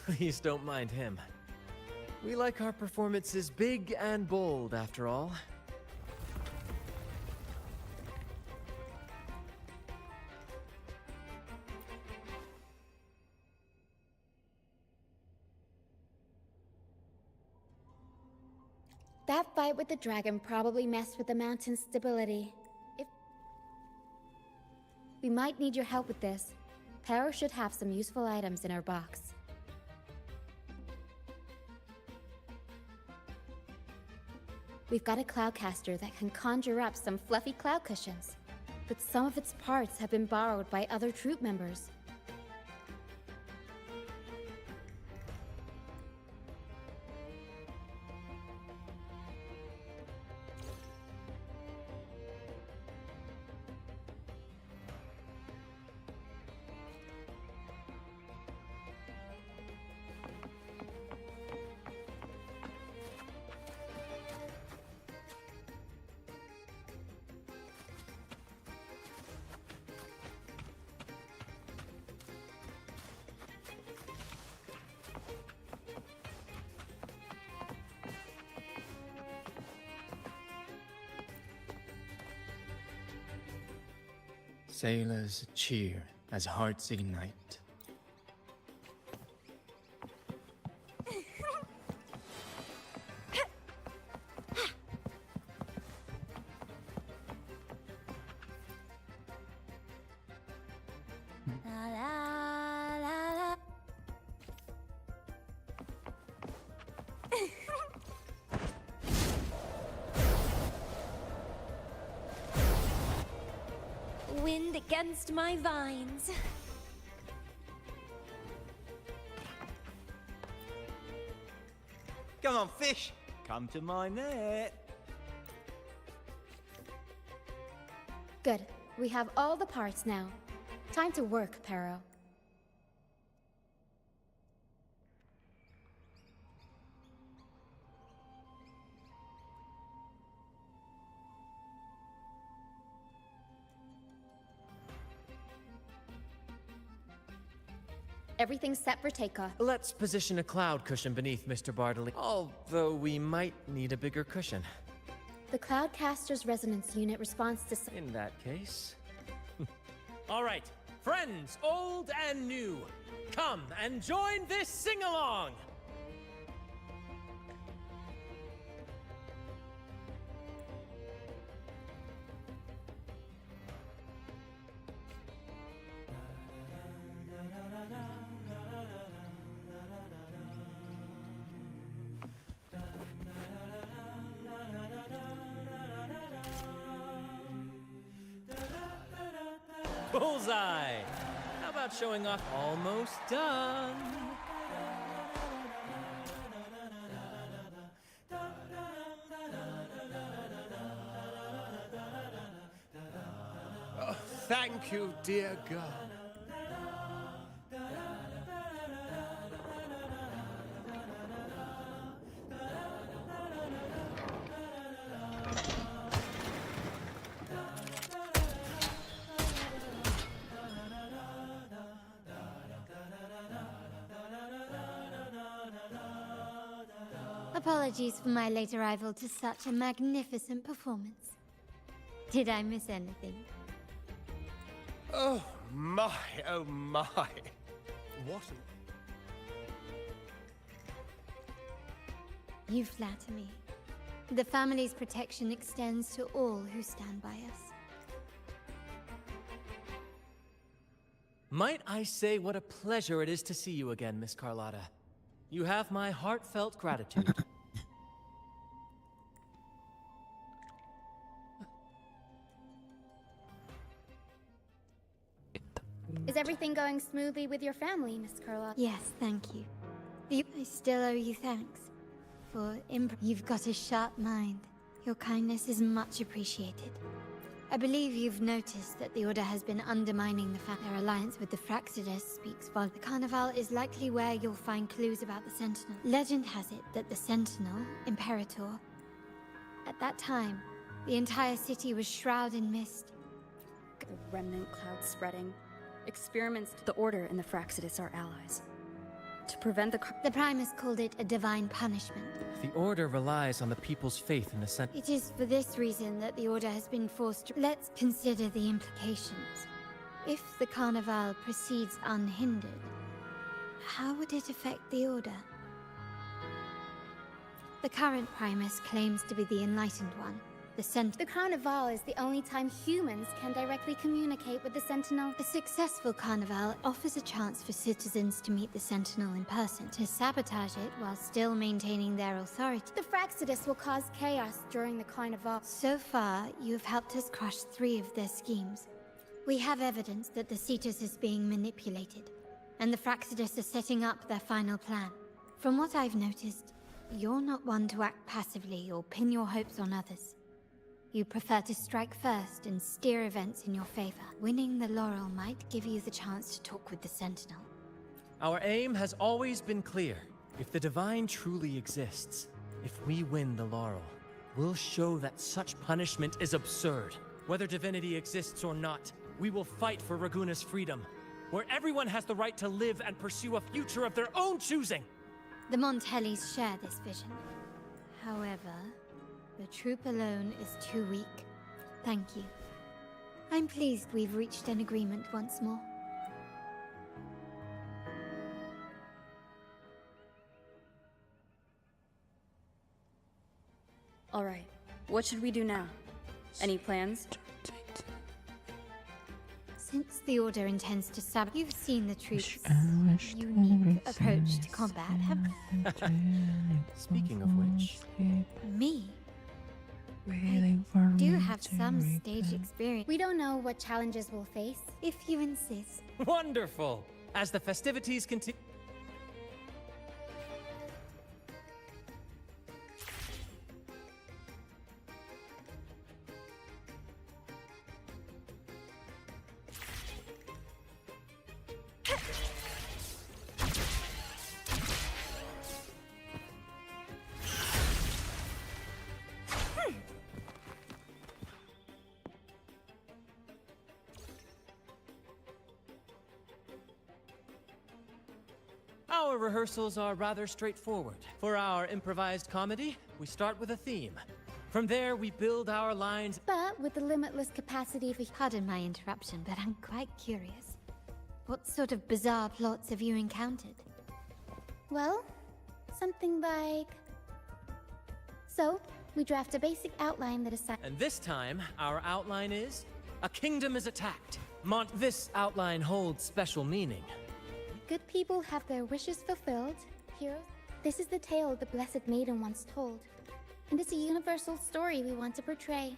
Please don't mind him. We like our performances big and bold, after all. That fight with the dragon probably messed with the mountain's stability. We might need your help with this. Pero should have some useful items in our box. We've got a cloudcaster that can conjure up some fluffy cloud cushions, but some of its parts have been borrowed by other troop members. Sailors cheer as hearts ignite. Wind against my vines. Come on, fish! Come to my net! Good. We have all the parts now. Time to work, Pero. Everything's set for takeoff. Let's position a cloud cushion beneath Mr. Bartley. Although we might need a bigger cushion. The Cloudcaster's resonance unit responds to... In that case... All right, friends, old and new, come and join this sing-along! Bullseye! How about showing off almost done? Oh, thank you, dear girl. Apologies for my late arrival to such a magnificent performance. Did I miss anything? Oh my, oh my. What You flatter me. The family's protection extends to all who stand by us. Might I say what a pleasure it is to see you again, Miss Carlotta. You have my heartfelt gratitude. Is everything going smoothly with your family, Miss Carlotta? Yes, thank you. I still owe you thanks. You've got a sharp mind. Your kindness is much appreciated. I believe you've noticed that the Order has been undermining their alliance with the Fraxidus speaks volumes. The Carnival is likely where you'll find clues about the Sentinel. Legend has it that the Sentinel, Imperator, at that time, the entire city was shrouded in mist. The remnant cloud spreading. Experiments. The Order and the Fraxidus are allies. To prevent The Primus called it a divine punishment. The Order relies on the people's faith in the Sentinel. It is for this reason that the Order has been forced to... Let's consider the implications. If the Carnival proceeds unhindered, how would it affect the Order? The current Primus claims to be the Enlightened One. The Carnival is the only time humans can directly communicate with the Sentinel. A successful Carnival offers a chance for citizens to meet the Sentinel in person, to sabotage it while still maintaining their authority. The Fraxidus will cause chaos during the Carnival. So far, you have helped us crush 3 of their schemes. We have evidence that the Cetus is being manipulated, and the Fraxidus are setting up their final plan. From what I've noticed, you're not one to act passively or pin your hopes on others. You prefer to strike first and steer events in your favor. Winning the laurel might give you the chance to talk with the Sentinel. Our aim has always been clear. If the Divine truly exists, if we win the laurel, we'll show that such punishment is absurd. Whether divinity exists or not, we will fight for Raguna's freedom, where everyone has the right to live and pursue a future of their own choosing. The Montellis share this vision. However, the troop alone is too weak. Thank you. I'm pleased we've reached an agreement once more. All right. What should we do now? Any plans? Since the Order intends to sabotage, you've seen the troop's unique approach to combat, Speaking of which... Me? I do have some stage experience. We don't know what challenges we'll face. If you insist. Wonderful! As the festivities continue... Our rehearsals are rather straightforward. For our improvised comedy, we start with a theme. From there, we build our lines. But with the limitless capacity for... Pardon my interruption, but I'm quite curious. What sort of bizarre plots have you encountered? Well, something like... So, we draft a basic outline that is... And this time, our outline is... A kingdom is attacked. This outline holds special meaning. Good people have their wishes fulfilled. Heroes... This is the tale the Blessed Maiden once told. And it's a universal story we want to portray.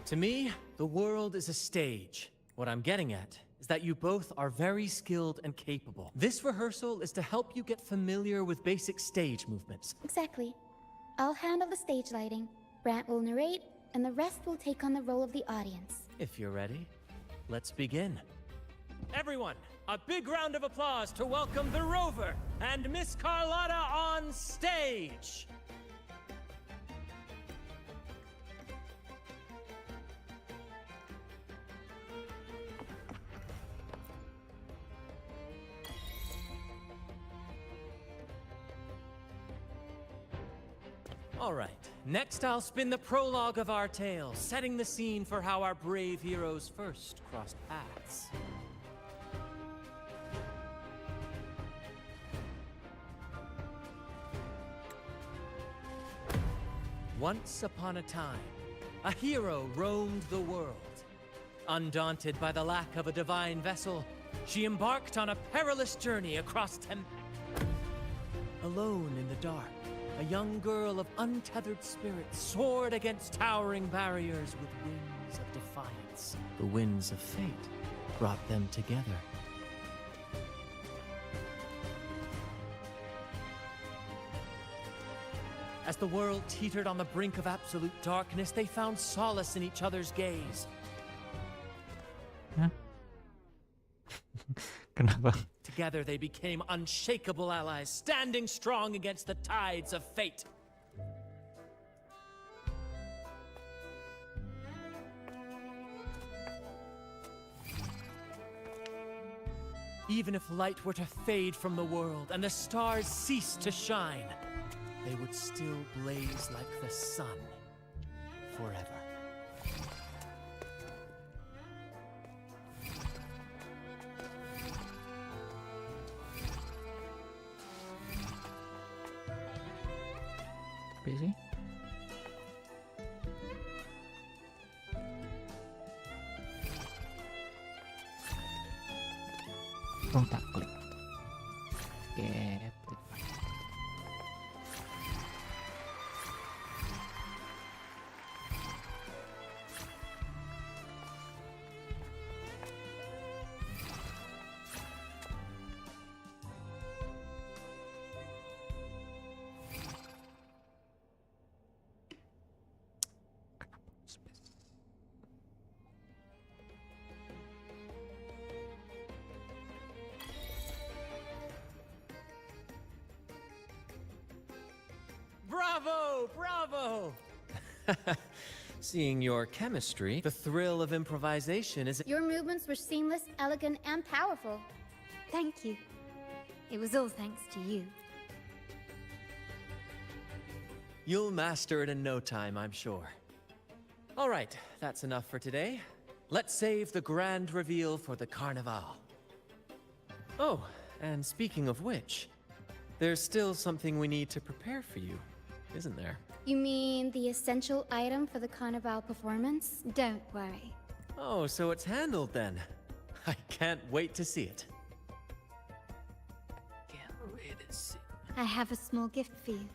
To me, the world is a stage. What I'm getting at is that you both are very skilled and capable. This rehearsal is to help you get familiar with basic stage movements. Exactly. I'll handle the stage lighting, Brant will narrate, and the rest will take on the role of the audience. If you're ready, let's begin. Everyone, a big round of applause to welcome the Rover and Miss Carlotta on stage! All right, next I'll spin the prologue of our tale, setting the scene for how our brave heroes first crossed paths. Once upon a time, a hero roamed the world. Undaunted by the lack of a divine vessel, she embarked on a perilous journey across Alone in the dark, a young girl of untethered spirit soared against towering barriers with wings of defiance. The winds of fate brought them together. As the world teetered on the brink of absolute darkness, they found solace in each other's gaze. Kenapa? Together they became unshakable allies, standing strong against the tides of fate. Even if light were to fade from the world and the stars cease to shine, they would still blaze like the sun forever. Sih? Oh, tak klik. Oke, Bravo! Bravo! Seeing your chemistry, the thrill of improvisation is... Your movements were seamless, elegant, and powerful. Thank you. It was all thanks to you. You'll master it in no time, I'm sure. All right, that's enough for today. Let's save the grand reveal for the Carnival. Oh, and speaking of which, there's still something we need to prepare for you, isn't there? You mean the essential item for the Carnival performance? Don't worry. Oh, so it's handled then. I can't wait to see it. Can't wait to see. I have a small gift for you.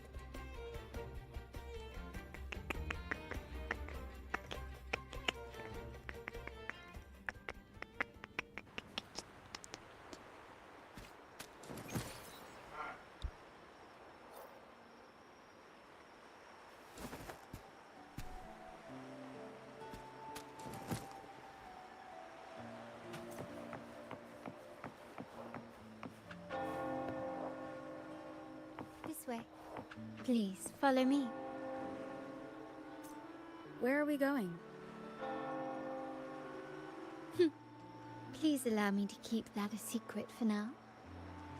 This way. Please, follow me. Where are we going? Please allow me to keep that a secret for now.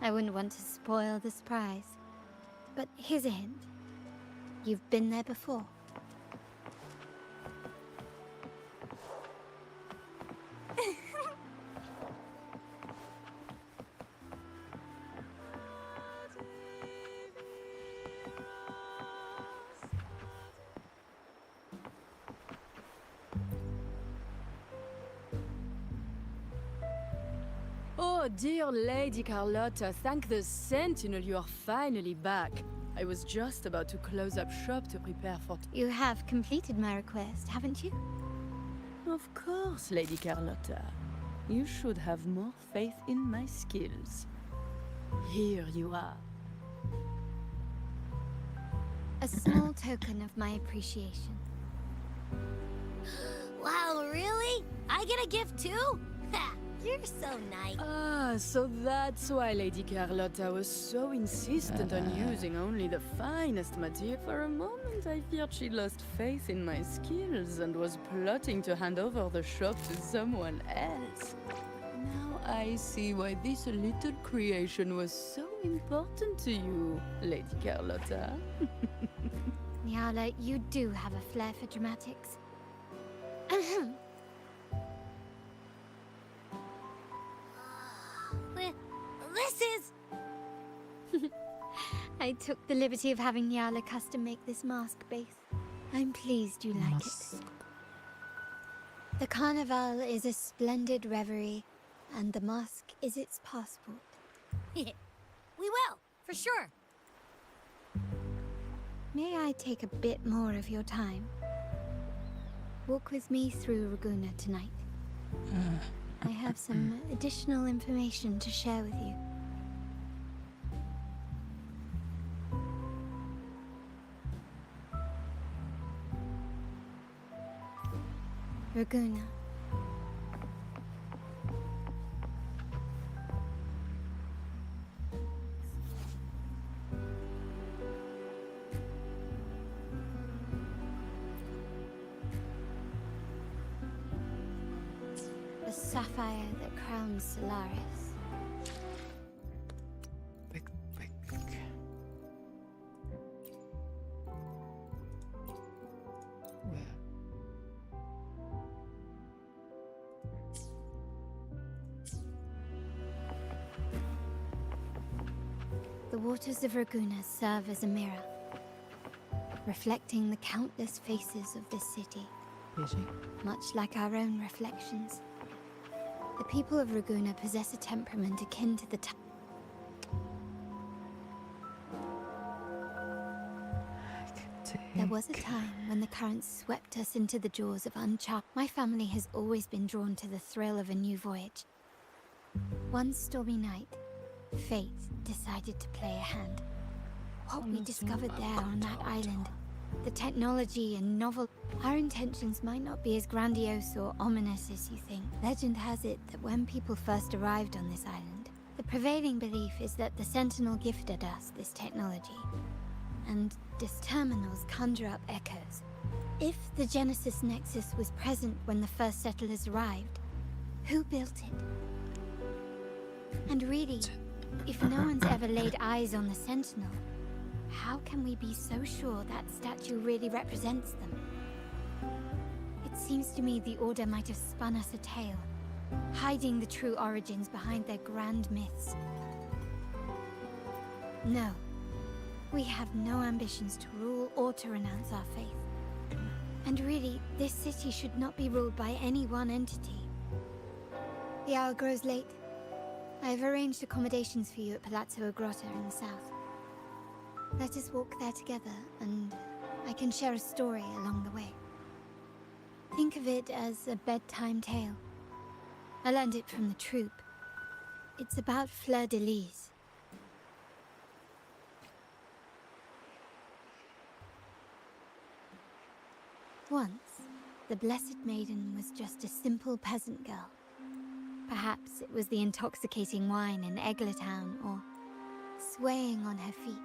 I wouldn't want to spoil the surprise. But here's a hint. You've been there before. Oh, dear Lady Carlotta, thank the Sentinel you are finally back. I was just about to close up shop to prepare for... You have completed my request, haven't you? Of course, Lady Carlotta. You should have more faith in my skills. Here you are. A small token of my appreciation. Wow, really? I get a gift too? Ha! You're so nice. Ah, so that's why Lady Carlotta was so insistent on using only the finest material. For a moment, I feared she lost faith in my skills and was plotting to hand over the shop to someone else. Now I see why this little creation was so important to you, Lady Carlotta. Nyala, you do have a flair for dramatics. This is... I took the liberty of having Nyala custom make this mask base. I'm pleased you like it. The carnival is a splendid reverie, and the mask is its passport. We will, for sure. May I take a bit more of your time? Walk with me through Raguna tonight. I have some additional information to share with you. Raguna. The sapphire that crowns Solaris. The waters of Raguna serve as a mirror, reflecting the countless faces of this city, much like our own reflections. The people of Raguna possess a temperament akin to the There was a time when the currents swept us into the jaws of uncharted. My family has always been drawn to the thrill of a new voyage. One stormy night, fate decided to play a hand. What we discovered there on that island, the technology and novel... Our intentions might not be as grandiose or ominous as you think. Legend has it that when people first arrived on this island, the prevailing belief is that the Sentinel gifted us this technology. And these terminals conjure up echoes. If the Genesis Nexus was present when the first settlers arrived, who built it? And really, if no one's ever laid eyes on the Sentinel, how can we be so sure that statue really represents them? It seems to me the Order might have spun us a tale, hiding the true origins behind their grand myths. No, we have no ambitions to rule or to renounce our faith. And really, this city should not be ruled by any one entity. The hour grows late. I've arranged accommodations for you at Palazzo Grotta in the south. Let us walk there together, and I can share a story along the way. Think of it as a bedtime tale. I learned it from the troupe. It's about fleur-de-lis. Once, the Blessed Maiden was just a simple peasant girl. Perhaps it was the intoxicating wine in Eglatown, or swaying on her feet.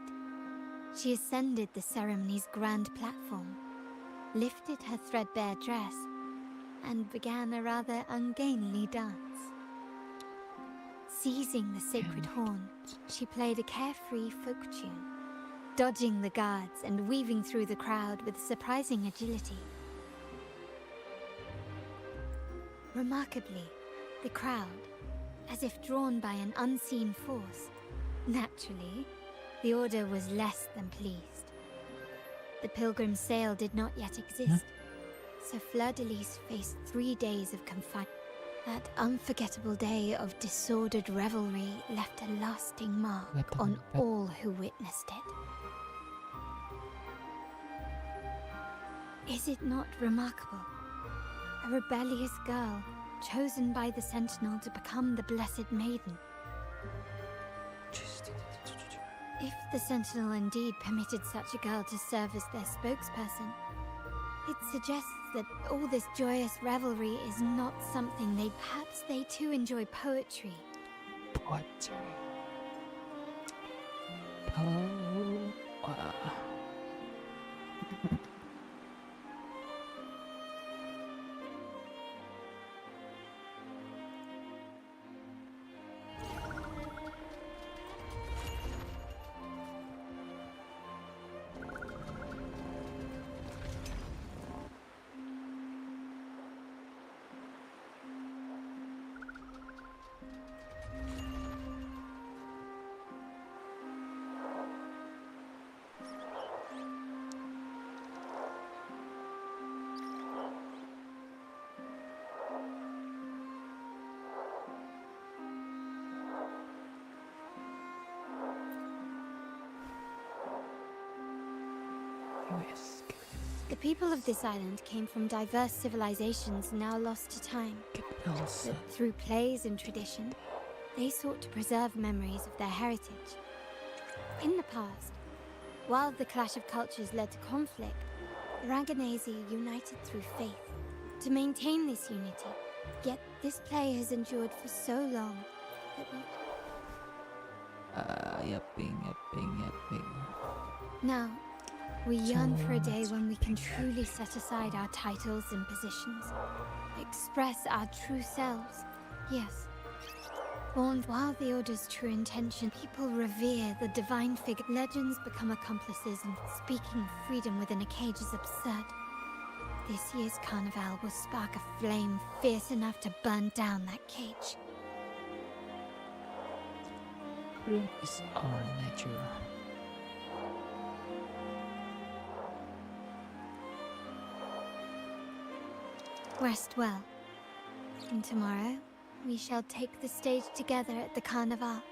She ascended the ceremony's grand platform, lifted her threadbare dress, and began a rather ungainly dance. Seizing the sacred horn, she played a carefree folk tune, dodging the guards and weaving through the crowd with surprising agility. Remarkably, the crowd, as if drawn by an unseen force, naturally, the Order was less than pleased. The pilgrim sail did not yet exist, so Fleur-de-Lis faced 3 days of confinement. That unforgettable day of disordered revelry left a lasting mark on all who witnessed it. Is it not remarkable? A rebellious girl, chosen by the Sentinel to become the Blessed Maiden. If the Sentinel indeed permitted such a girl to serve as their spokesperson, it suggests that all this joyous revelry is not something they... Perhaps they too enjoy poetry. Poetry. The people of this island came from diverse civilizations now lost to time. But through plays and tradition, they sought to preserve memories of their heritage. In the past, while the clash of cultures led to conflict, the Ranganese united through faith to maintain this unity. Yet this play has endured for so long that we... Yapping. Now, we yearn for a day when we can truly set aside our titles and positions, express our true selves. Yes. Born while the Order's true intention, people revere the divine figure. Legends become accomplices, and speaking of freedom within a cage is absurd. This year's carnival will spark a flame fierce enough to burn down that cage. Freedom is our nature. Rest well. And tomorrow, we shall take the stage together at the carnival.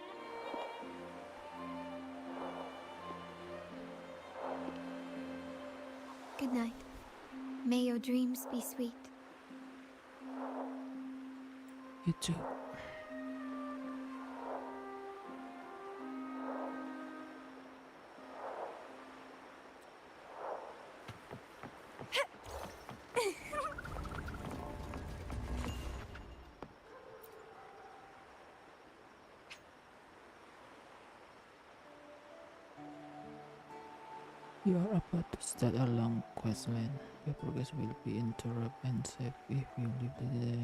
Good night. May your dreams be sweet. You too. You are about to start a long quest when your progress will be interrupted and safe if you leave the...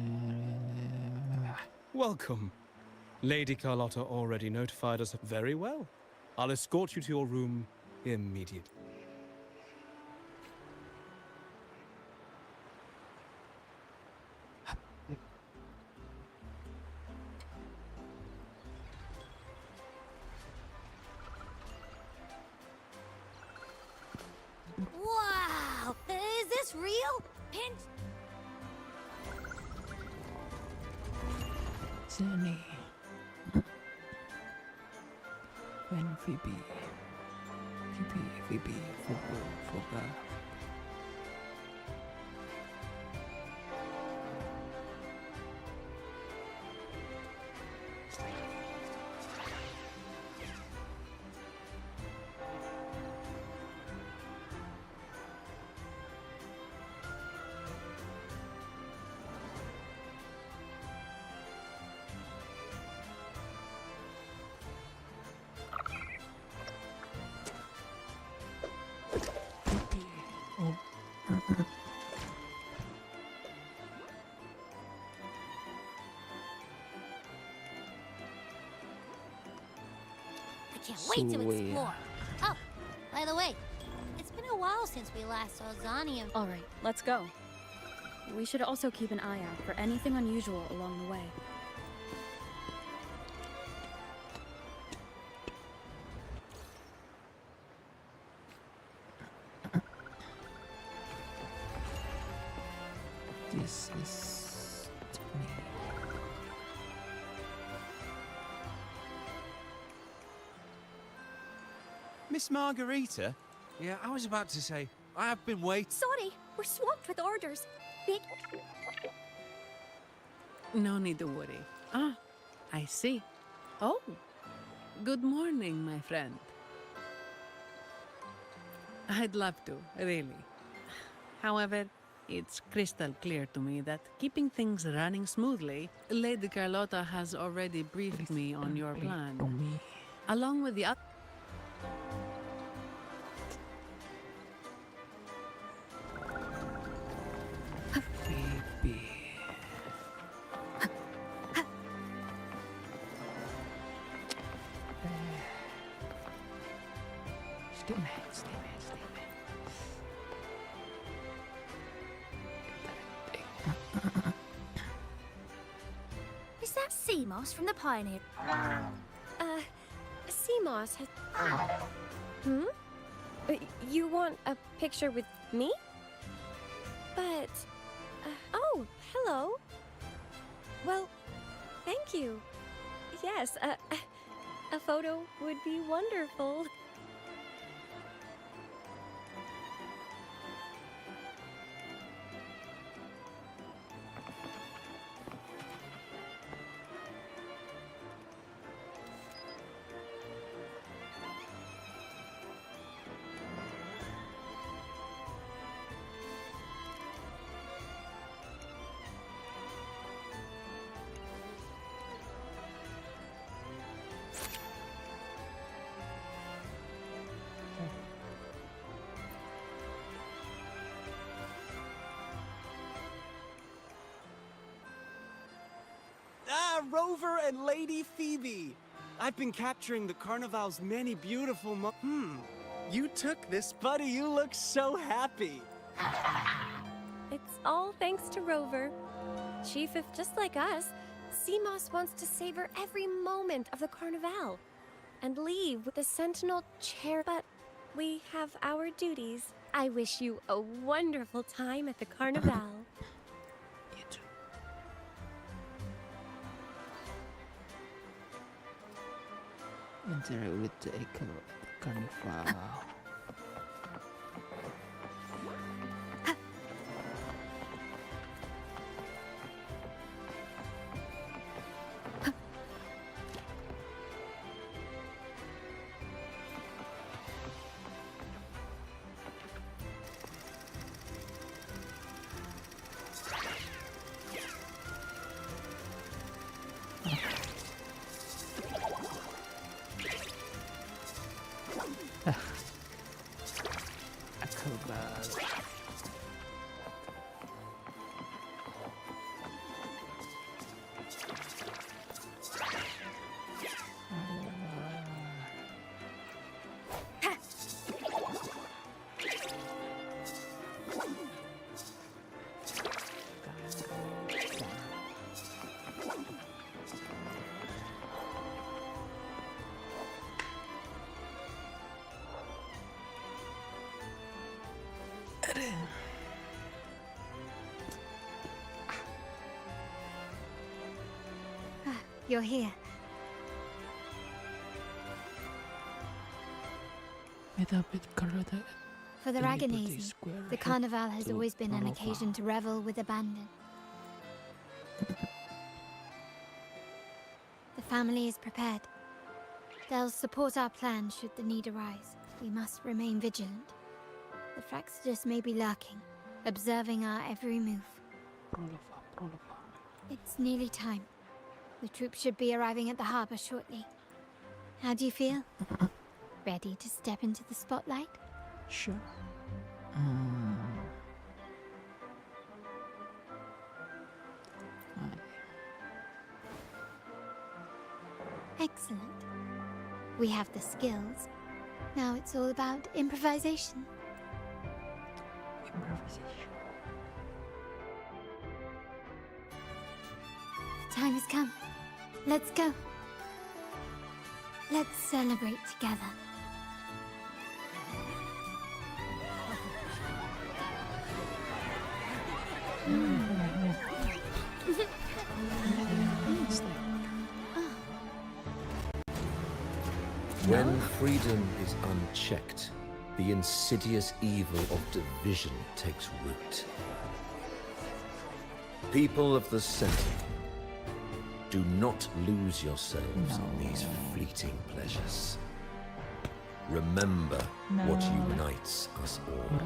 Welcome. Lady Carlotta already notified us very well. I'll escort you to your room immediately. Wow! Is this real? Pinch? Sunny. When Phoebe, forgot. can't wait to Suwe. explore. Oh, by the way, it's been a while since we last saw Zani and... All right, let's go. We should also keep an eye out for anything unusual along the way. This is me. Miss Margarita? Yeah, I was about to say, I have been waiting. Sorry, we're swamped with orders. Big... No need to worry. Ah, I see. Oh, good morning, my friend. I'd love to, really. However, it's crystal clear to me that keeping things running smoothly, Lady Carlotta has already briefed me on your plan. Along with the other... Baby. Stay mad, stay mad, stay mad. Is that sea moss from the Pioneer? Sea moss has... Hmm? You want a picture with me? But... oh, hello. Well, thank you. Yes, a photo would be wonderful. Ah, Rover and Lady Phoebe! I've been capturing the Carnival's many beautiful you took this, buddy. You look so happy. It's all thanks to Rover. Chief, if just like us, Seamoss wants to savor every moment of the Carnival and leave with the Sentinel chair, but we have our duties. I wish you a wonderful time at the Carnival. Interact with the carnival. You're here. For the Raganese, the Carnival has always been an occasion to revel with abandon. The family is prepared. They'll support our plan should the need arise. We must remain vigilant. The Fraxidus may be lurking, observing our every move. It's nearly time. The troops should be arriving at the harbor shortly. How do you feel? Ready to step into the spotlight? Sure. Excellent. We have the skills. Now it's all about improvisation. The time has come. Let's go. Let's celebrate together. When freedom is unchecked, the insidious evil of division takes root. People of the Sentinel, do not lose yourselves in these fleeting pleasures. Remember what unites us all.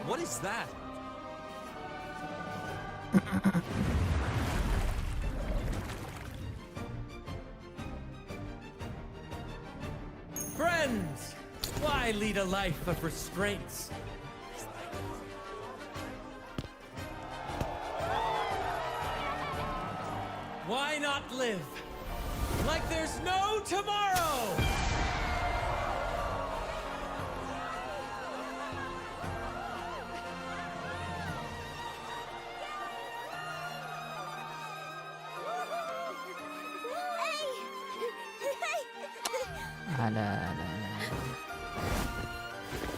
What is that? Friends! Why lead a life of restraints? Why not live like there's no tomorrow?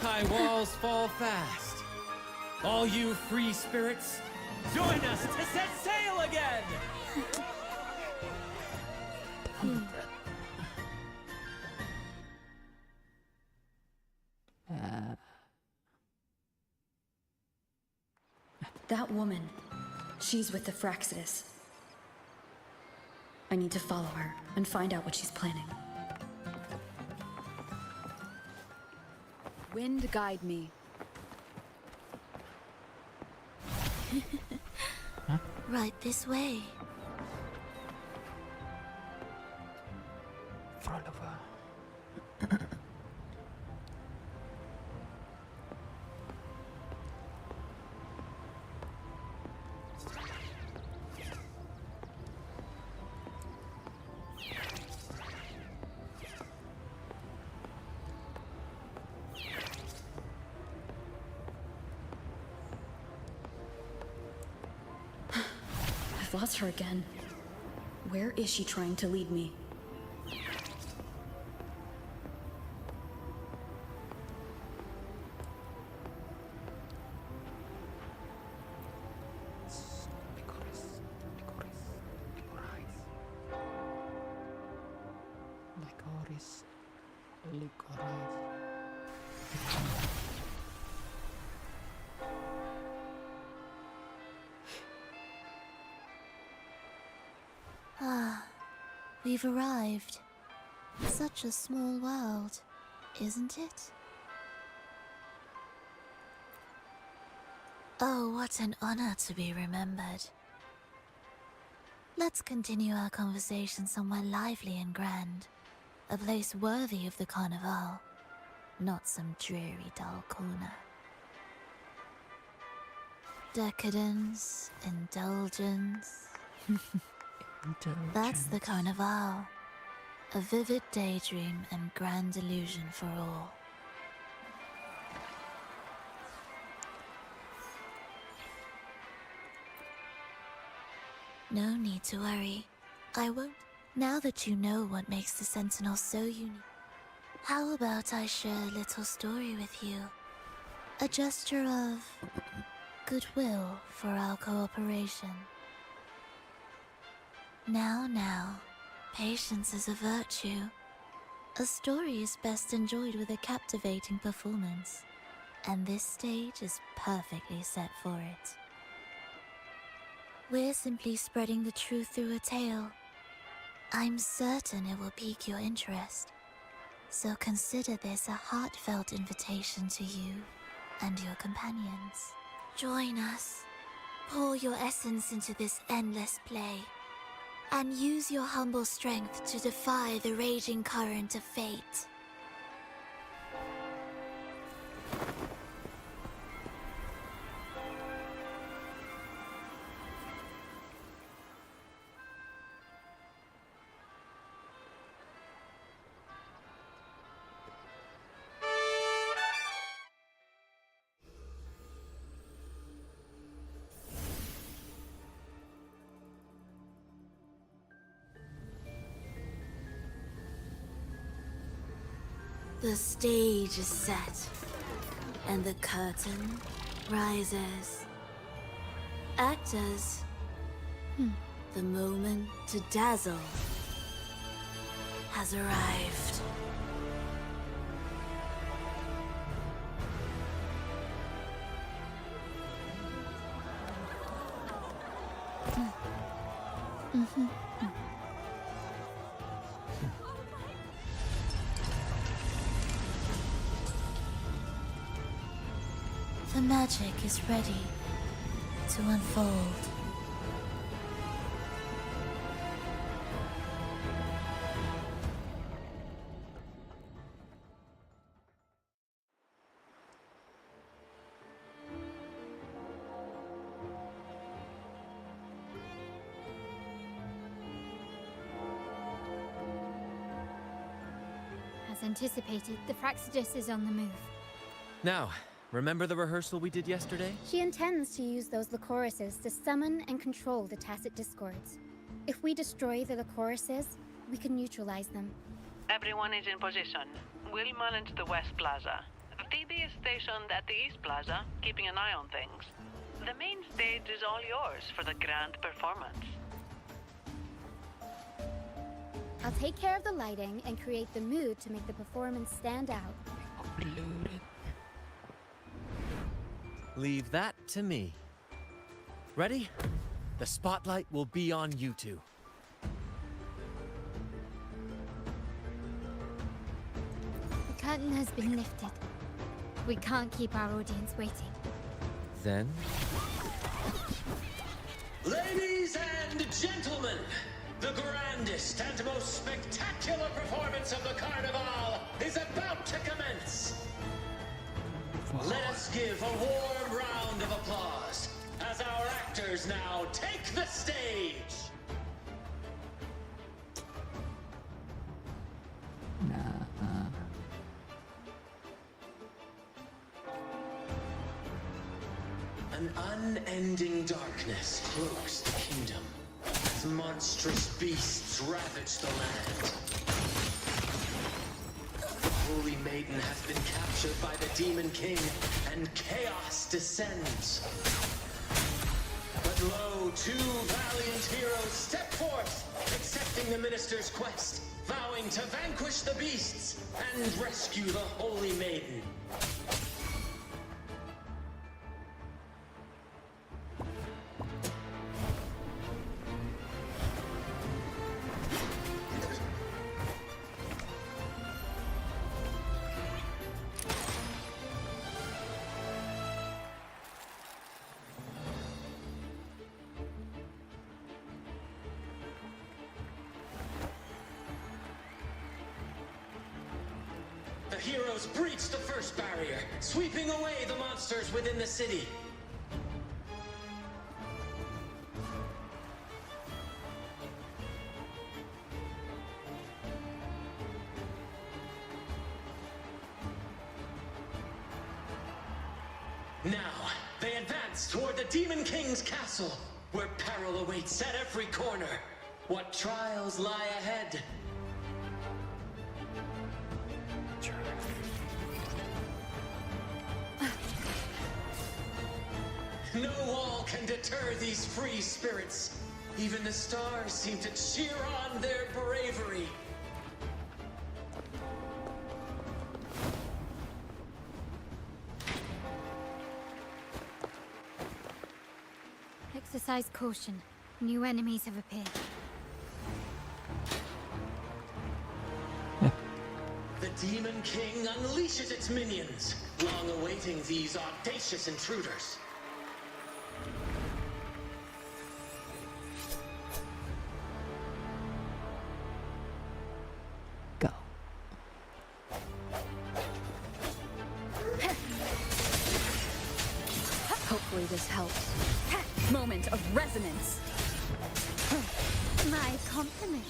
High walls fall fast. All you free spirits, join us to set sail again! That woman, she's with the Fraxidus. I need to follow her and find out what she's planning. Wind guide me. Right this way. Follow her. I've lost her again. Where is she trying to lead me? Ah, we've arrived. Such a small world, isn't it? Oh, what an honor to be remembered. Let's continue our conversation somewhere lively and grand. A place worthy of the Carnival, not some dreary, dull corner. Decadence, indulgence. That's the Carnival. A vivid daydream and grand illusion for all. No need to worry. I won't. Now that you know what makes the Sentinel so unique, how about I share a little story with you? A gesture of goodwill for our cooperation. Now, patience is a virtue. A story is best enjoyed with a captivating performance, and this stage is perfectly set for it. We're simply spreading the truth through a tale. I'm certain it will pique your interest, so consider this a heartfelt invitation to you and your companions. Join us, pour your essence into this endless play, and use your humble strength to defy the raging current of fate. The stage is set, and the curtain rises. Actors, the moment to dazzle has arrived. The magic is ready to unfold. As anticipated, the Fraxidus is on the move. Now, remember the rehearsal we did yesterday? She intends to use those Lycorises to summon and control the Tacit Discords. If we destroy the Lycorises, we can neutralize them. Everyone is in position. We'll manage the West Plaza. Phoebe is stationed at the East Plaza, keeping an eye on things. The main stage is all yours for the grand performance. I'll take care of the lighting and create the mood to make the performance stand out. Leave that to me. Ready? The spotlight will be on you two. The curtain has been lifted. We can't keep our audience waiting. Then? Ladies and gentlemen, the grandest and most spectacular performance of the Carnival is about to commence. Let us give a warm round of applause as our actors now take the stage. An unending darkness cloaks the kingdom as monstrous beasts ravage the land. The Holy Maiden has been captured by the Demon King, and chaos descends. But lo, two valiant heroes step forth, accepting the minister's quest, vowing to vanquish the beasts and rescue the Holy Maiden. The heroes breach the first barrier, sweeping away the monsters within the city. Now, they advance toward the Demon King's castle, where peril awaits at every corner. What trials lie ahead? No wall can deter these free spirits. Even the stars seem to cheer on their bravery. Exercise caution. New enemies have appeared. The Demon King unleashes its minions, long awaiting these audacious intruders. Hopefully this helps. Moment of resonance. My compliments.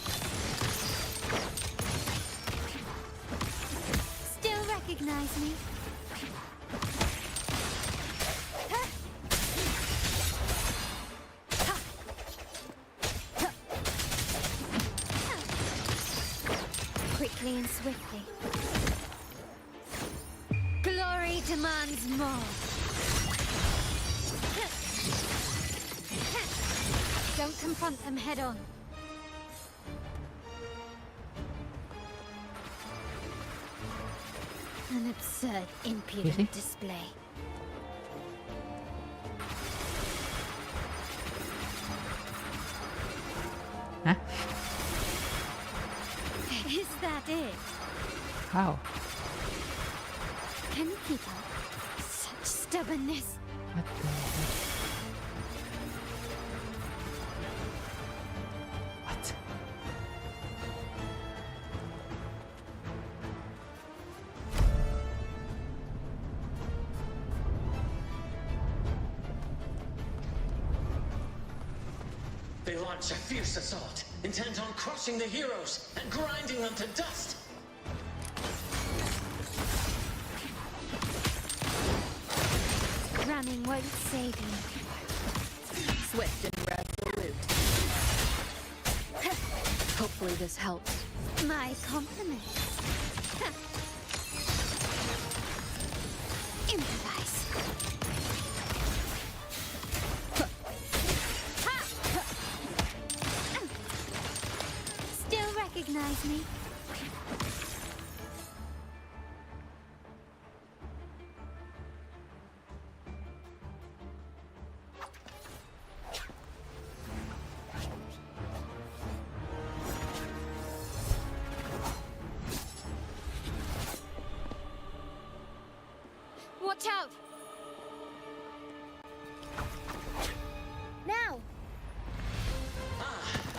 Still recognize me? Quickly and swiftly. demands more. Don't confront them head on. An absurd, impudent display. Huh? Is that it? How? Can you keep up? Such stubbornness. What the heck? What? They launch a fierce assault, intent on crushing the heroes and grinding them to dust. Ramming won't save you. Swift and resolute. Hopefully this helps. My compliments. Improvise. Still recognize me? Watch out! Now!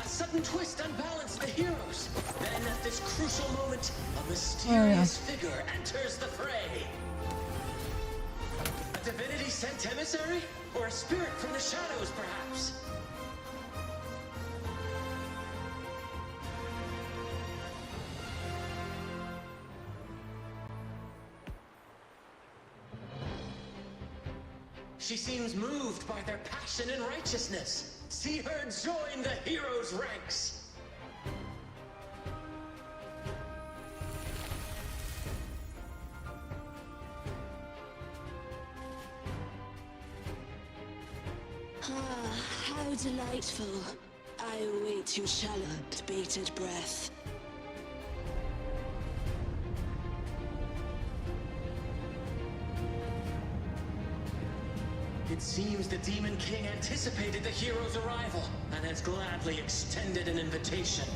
A sudden twist unbalanced the heroes. Then at this crucial moment, a mysterious figure enters the fray. A divinity sent emissary? Or a spirit from the shadows, perhaps? She seems moved by their passion and righteousness. See her join the heroes' ranks. Ah, how delightful. I await your challenge, bated breath. It seems the Demon King anticipated the hero's arrival and has gladly extended an invitation.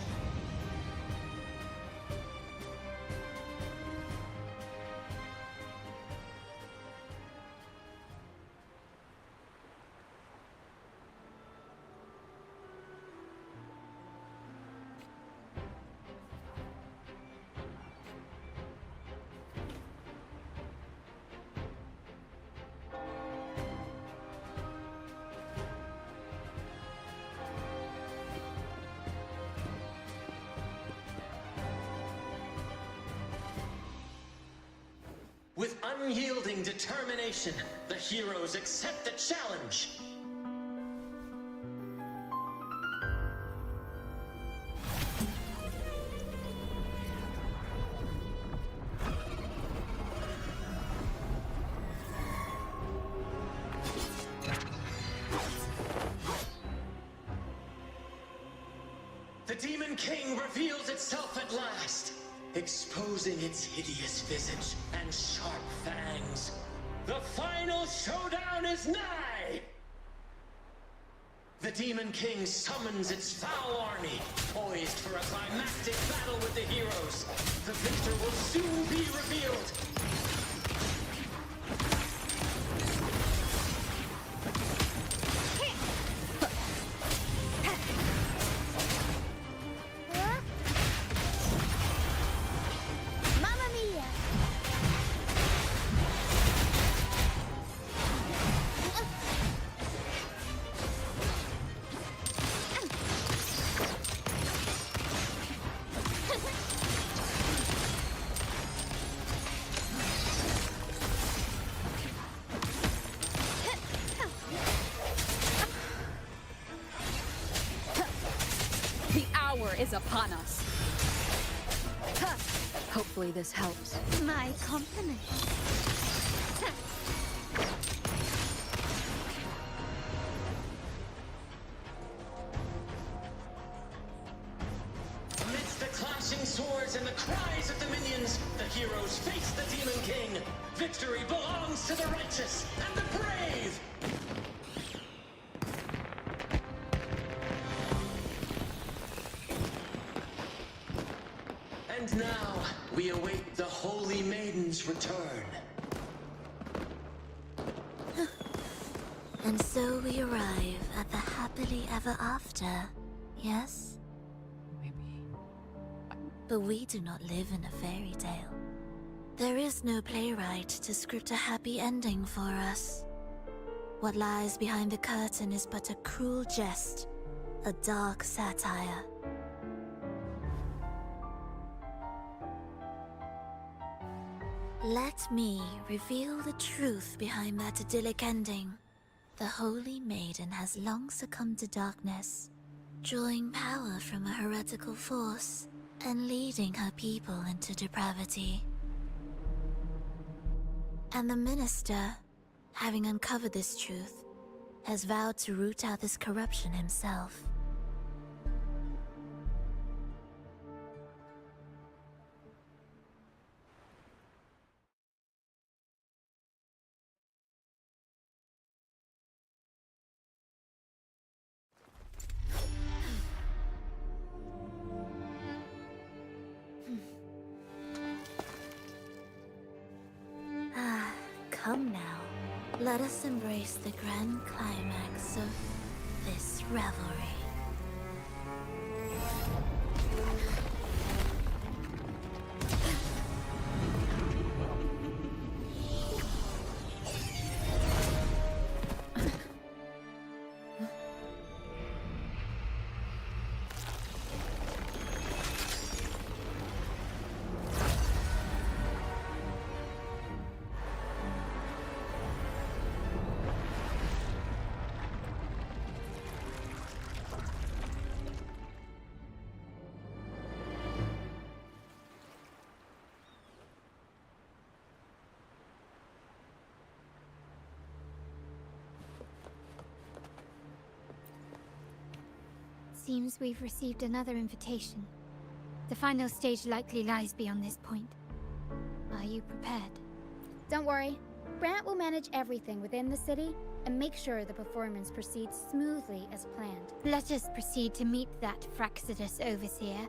With unyielding determination, the heroes accept the challenge. The Demon King reveals itself at last, exposing its hideous visage and sharp fangs. The final showdown is nigh! The Demon King summons its foul army, poised for a climactic battle with the heroes. The victor will soon be revealed. Mamma mia! The hour is upon us. Hopefully this helps. My compliments. Victory belongs to the righteous and the brave! And now, we await the Holy Maiden's return. And so we arrive at the happily ever after, yes? Maybe. But we do not live in a fairy tale. There is no playwright to script a happy ending for us. What lies behind the curtain is but a cruel jest, a dark satire. Let me reveal the truth behind that idyllic ending. The Holy Maiden has long succumbed to darkness, drawing power from a heretical force and leading her people into depravity. And the minister, having uncovered this truth, has vowed to root out this corruption himself. Come now, let us embrace the grand climax of this revelry. Seems we've received another invitation. The final stage likely lies beyond this point. Are you prepared? Don't worry. Brant will manage everything within the city and make sure the performance proceeds smoothly as planned. Let us proceed to meet that Fraccidus Overseer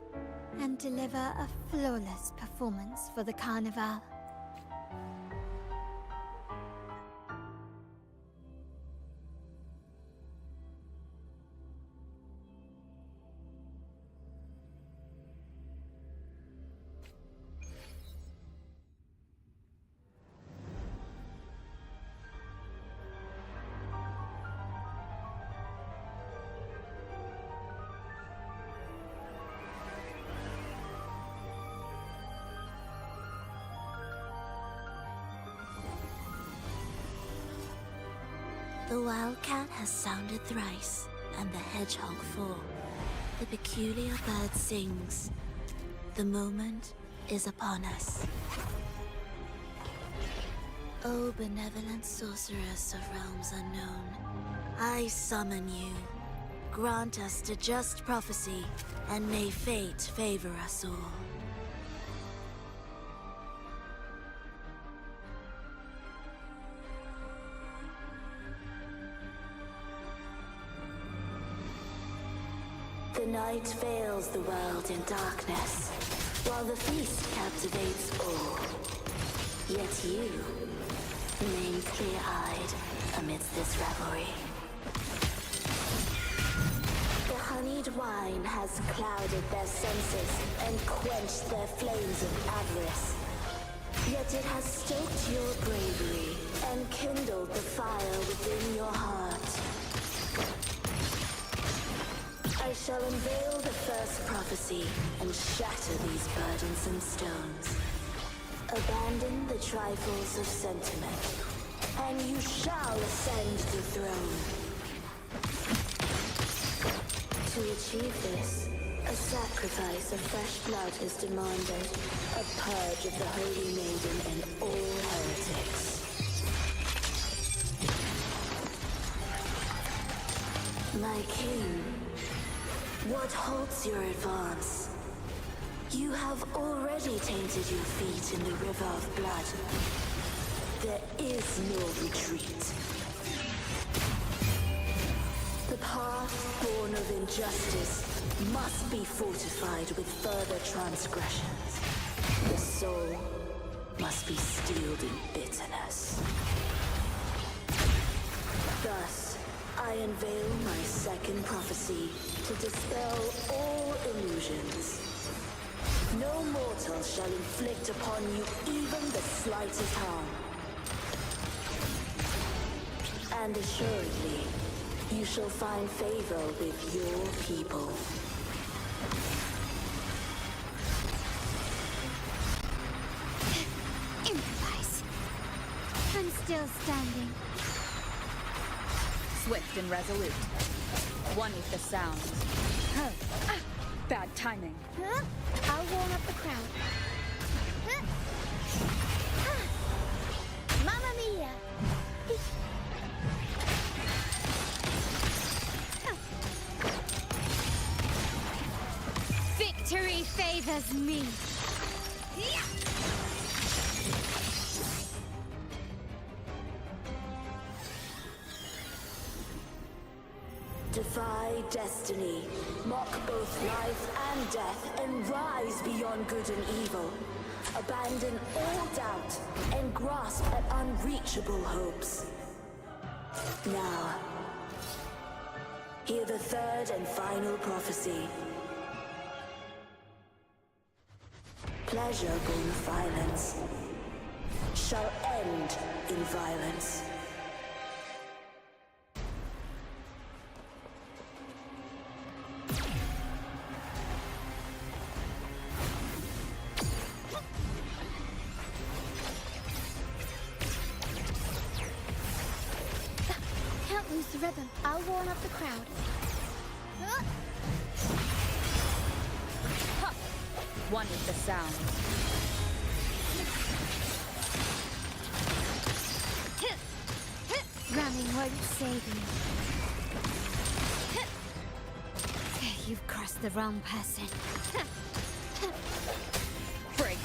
and deliver a flawless performance for the Carnival. The wildcat has sounded thrice, and the hedgehog four. The peculiar bird sings. The moment is upon us. O benevolent sorceress of realms unknown, I summon you. Grant us the just prophecy, and may fate favor us all. The night veils the world in darkness, while the feast captivates all. Yet you remain clear-eyed amidst this revelry. The honeyed wine has clouded their senses and quenched their flames of avarice. Yet it has stoked your bravery and kindled the fire within your heart. I shall unveil the first prophecy and shatter these burdensome stones. Abandon the trifles of sentiment, and you shall ascend the throne. To achieve this, a sacrifice of fresh blood is demanded, a purge of the Holy Maiden and all heretics. My king, what halts your advance? You have already tainted your feet in the river of blood. There is no retreat. The path born of injustice must be fortified with further transgressions. The soul must be steeled in bitterness. Thus, I unveil my second prophecy to dispel all illusions. No mortal shall inflict upon you even the slightest harm. And assuredly, you shall find favor with your people. Improvise. I'm still standing. Swift and resolute. One with the sound. Bad timing. I'll warm up the crowd. Mamma mia! Victory favors me. Defy destiny, mock both life and death, and rise beyond good and evil. Abandon all doubt and grasp at unreachable hopes. Now, hear the third and final prophecy. Pleasure born of violence shall end in violence. Can't lose the rhythm. I'll warm up the crowd. One with the sound. Ramming won't save you. You've crossed the wrong person. Break.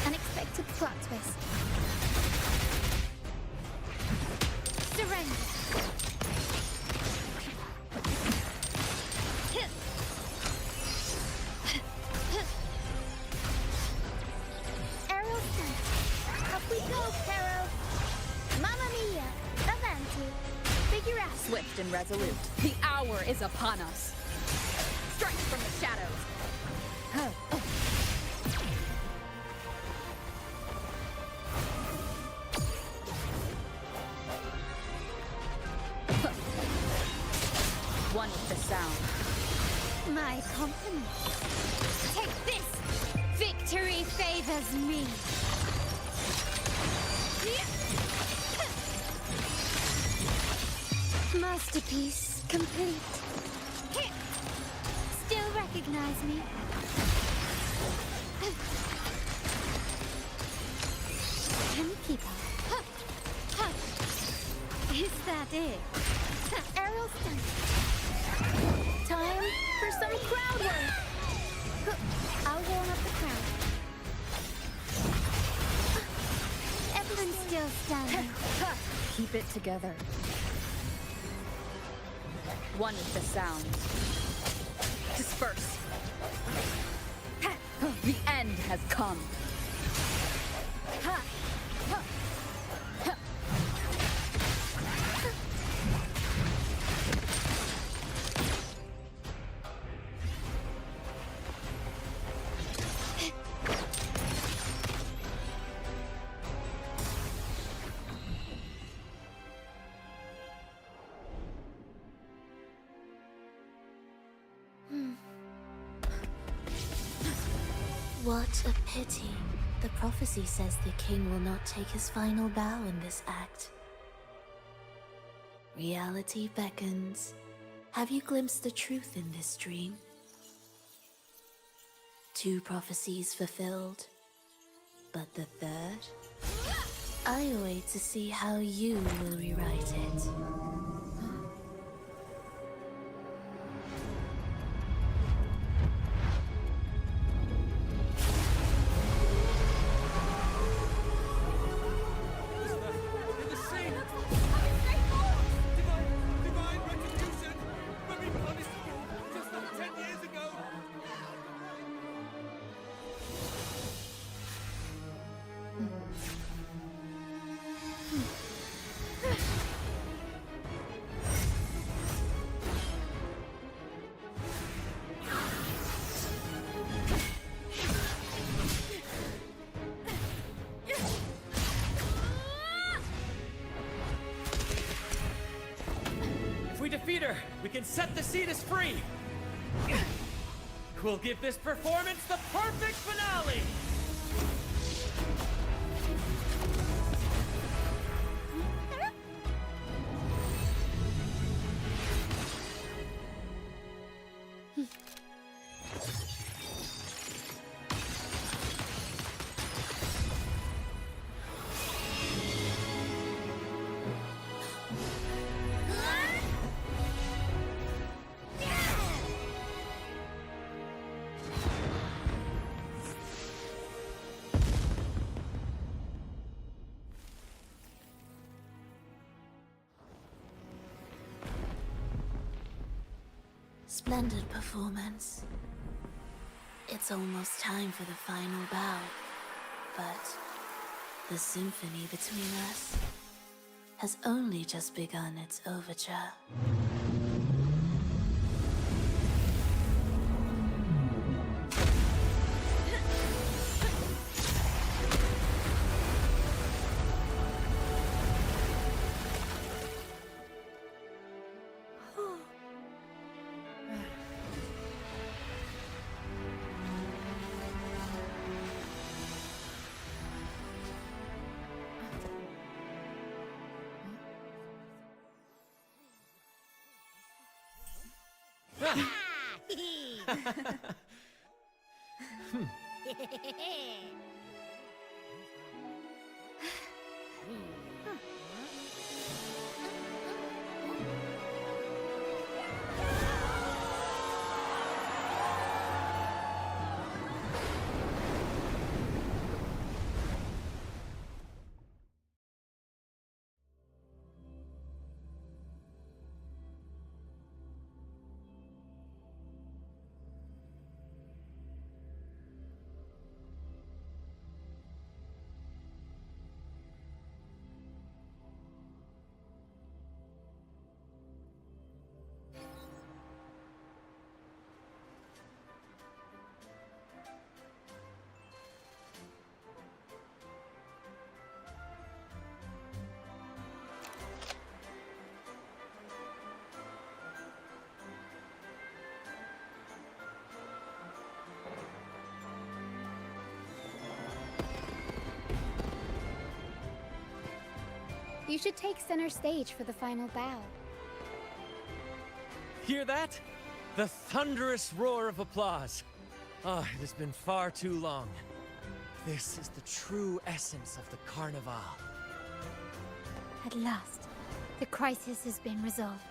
Unexpected plot twist. Surrender. Arrow sent. Up we go, Pero. Mamma mia! Avanti. Figure out. Swift and resolute. The hour is upon us. Strike from the shadows. One with the sound. My compliments. Take this! Victory favors me. Masterpiece complete. Still recognize me? Can you keep up? Is that it? Arrow stunt. Time for some crowd work. I'll warm up the crowd. Everyone's still standing. Keep it together. One with the sound. Disperse. The end has come. What a pity. The prophecy says the king will not take his final bow in this act. Reality beckons. Have you glimpsed the truth in this dream? 2 prophecies fulfilled, but the third? I await to see how you will rewrite it. feeder, we can set the Cetus free! We'll give this performance the perfect finale! Splendid performance. It's almost time for the final bow, but the symphony between us has only just begun its overture. You should take center stage for the final bow. Hear that? The thunderous roar of applause. Oh, it has been far too long. This is the true essence of the Carnival. At last, the crisis has been resolved.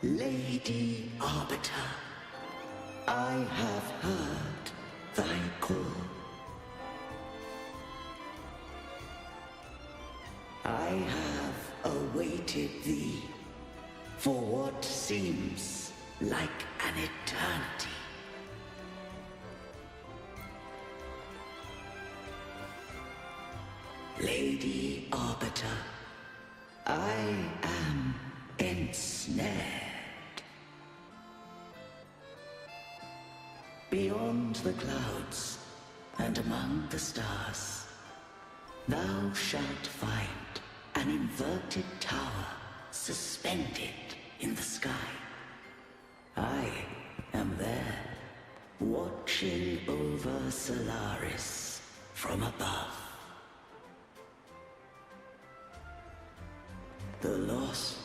Lady Arbiter, I have heard thy call. I have awaited thee for what seems like an eternity. Lady Arbiter, I am ensnared. Beyond the clouds and among the stars, thou shalt find an inverted tower suspended in the sky. I am there, watching over Solaris from above. The lost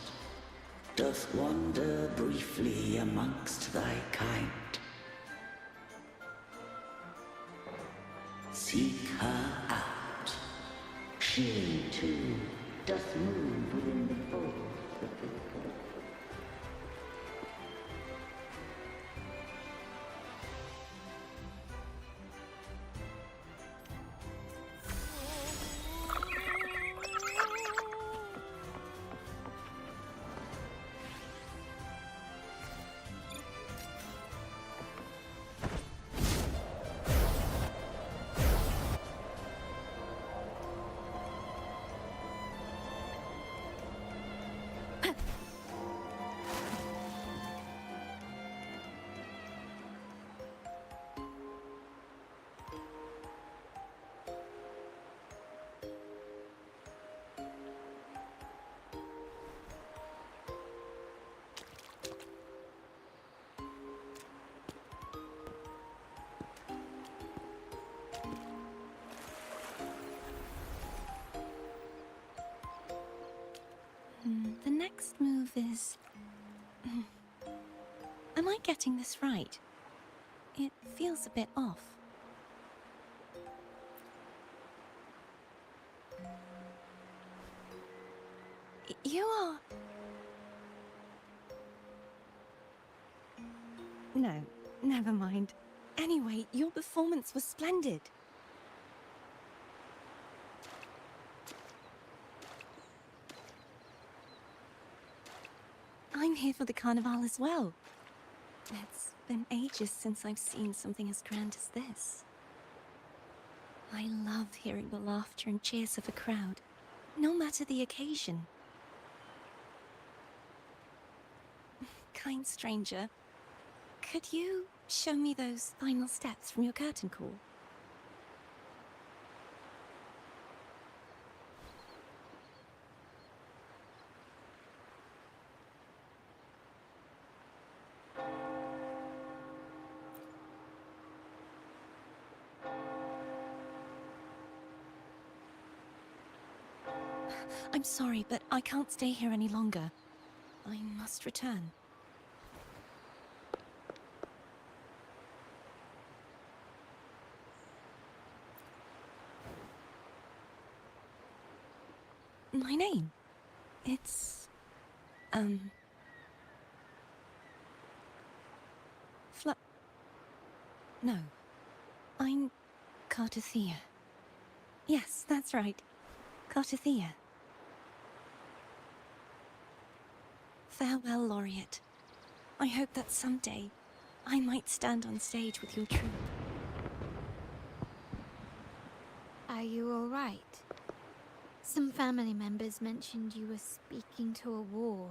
doth wander briefly amongst thy kind. Seek her out. She, too, doth move within the fold of the court. next move is... Am I getting this right? It feels a bit off. You are... No, never mind. Anyway, your performance was splendid. I'm here for the Carnival as well. It's been ages since I've seen something as grand as this. I love hearing the laughter and cheers of a crowd, no matter the occasion. Kind stranger, could you show me those final steps from your curtain call? I'm sorry, but I can't stay here any longer. I must return. My name? It's... No. I'm Cartothea. Yes, that's right. Cartothea. Farewell, Laureate. I hope that someday I might stand on stage with your troupe. Are you all right? Some family members mentioned you were speaking to a wall.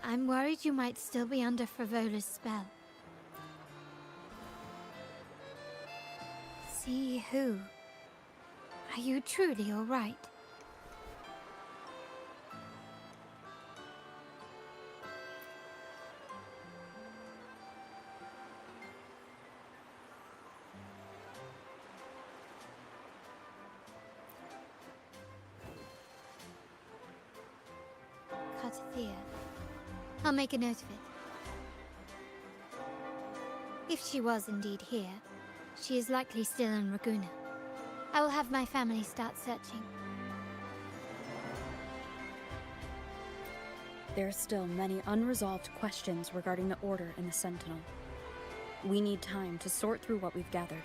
I'm worried you might still be under Frivola's spell. See who? Are you truly all right? Cartothea. I'll make a note of it. If she was indeed here, she is likely still in Raguna. I will have my family start searching. There are still many unresolved questions regarding the Order and the Sentinel. We need time to sort through what we've gathered.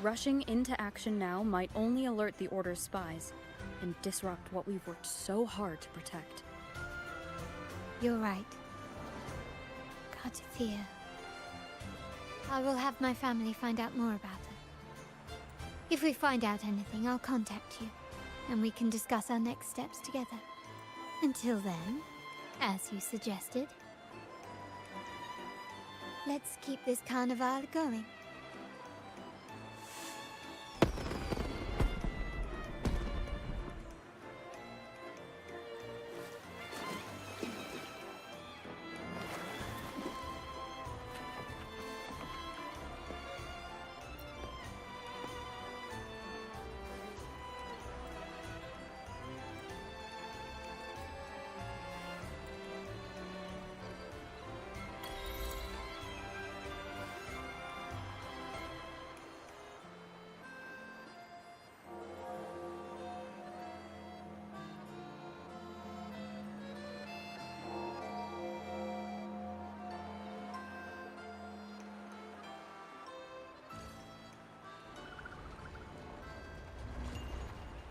Rushing into action now might only alert the Order's spies and disrupt what we've worked so hard to protect. You're right. Cartothea. I will have my family find out more about her. If we find out anything, I'll contact you, and we can discuss our next steps together. Until then, as you suggested, let's keep this carnival going.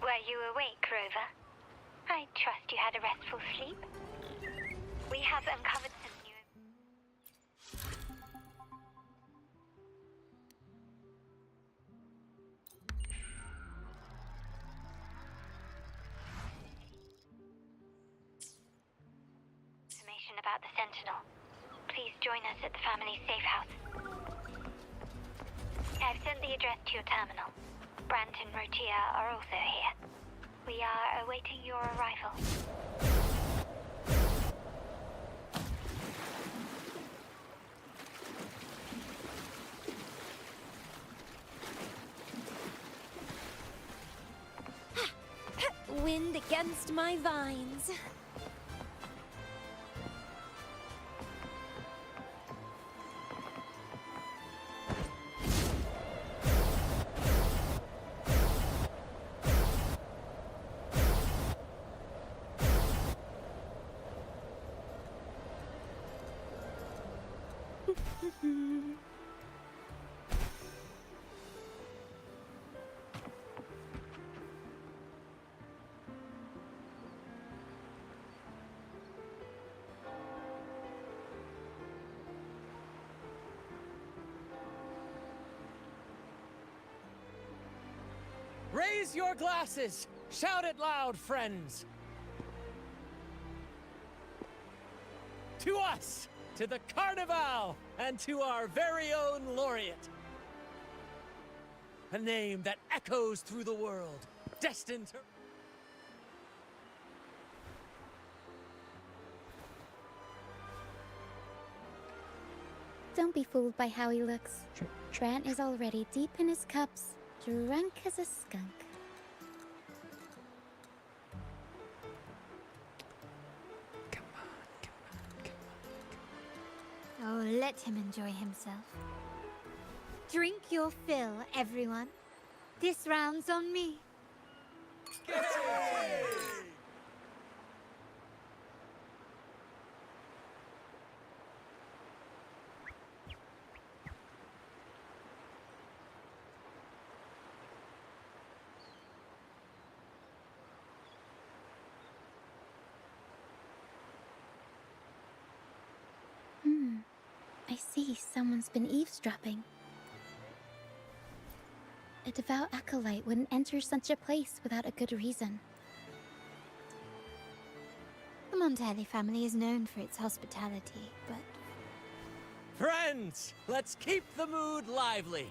Were you awake, Rover? I trust you had a restful sleep. We have uncovered some new... information about the Sentinel. Please join us at the family's safe house. I've sent the address to your terminal. Brant and Rotia are also here. We are awaiting your arrival. Wind against my vines. Raise your glasses! Shout it loud, friends! To us! To the Carnival! And to our very own laureate! A name that echoes through the world, destined to... Don't be fooled by how he looks. Trant is already deep in his cups, drunk as a skunk. Oh, let him enjoy himself. Drink your fill, everyone. This round's on me. I see someone's been eavesdropping. A devout acolyte wouldn't enter such a place without a good reason. The Montelli family is known for its hospitality, but... Friends, let's keep the mood lively.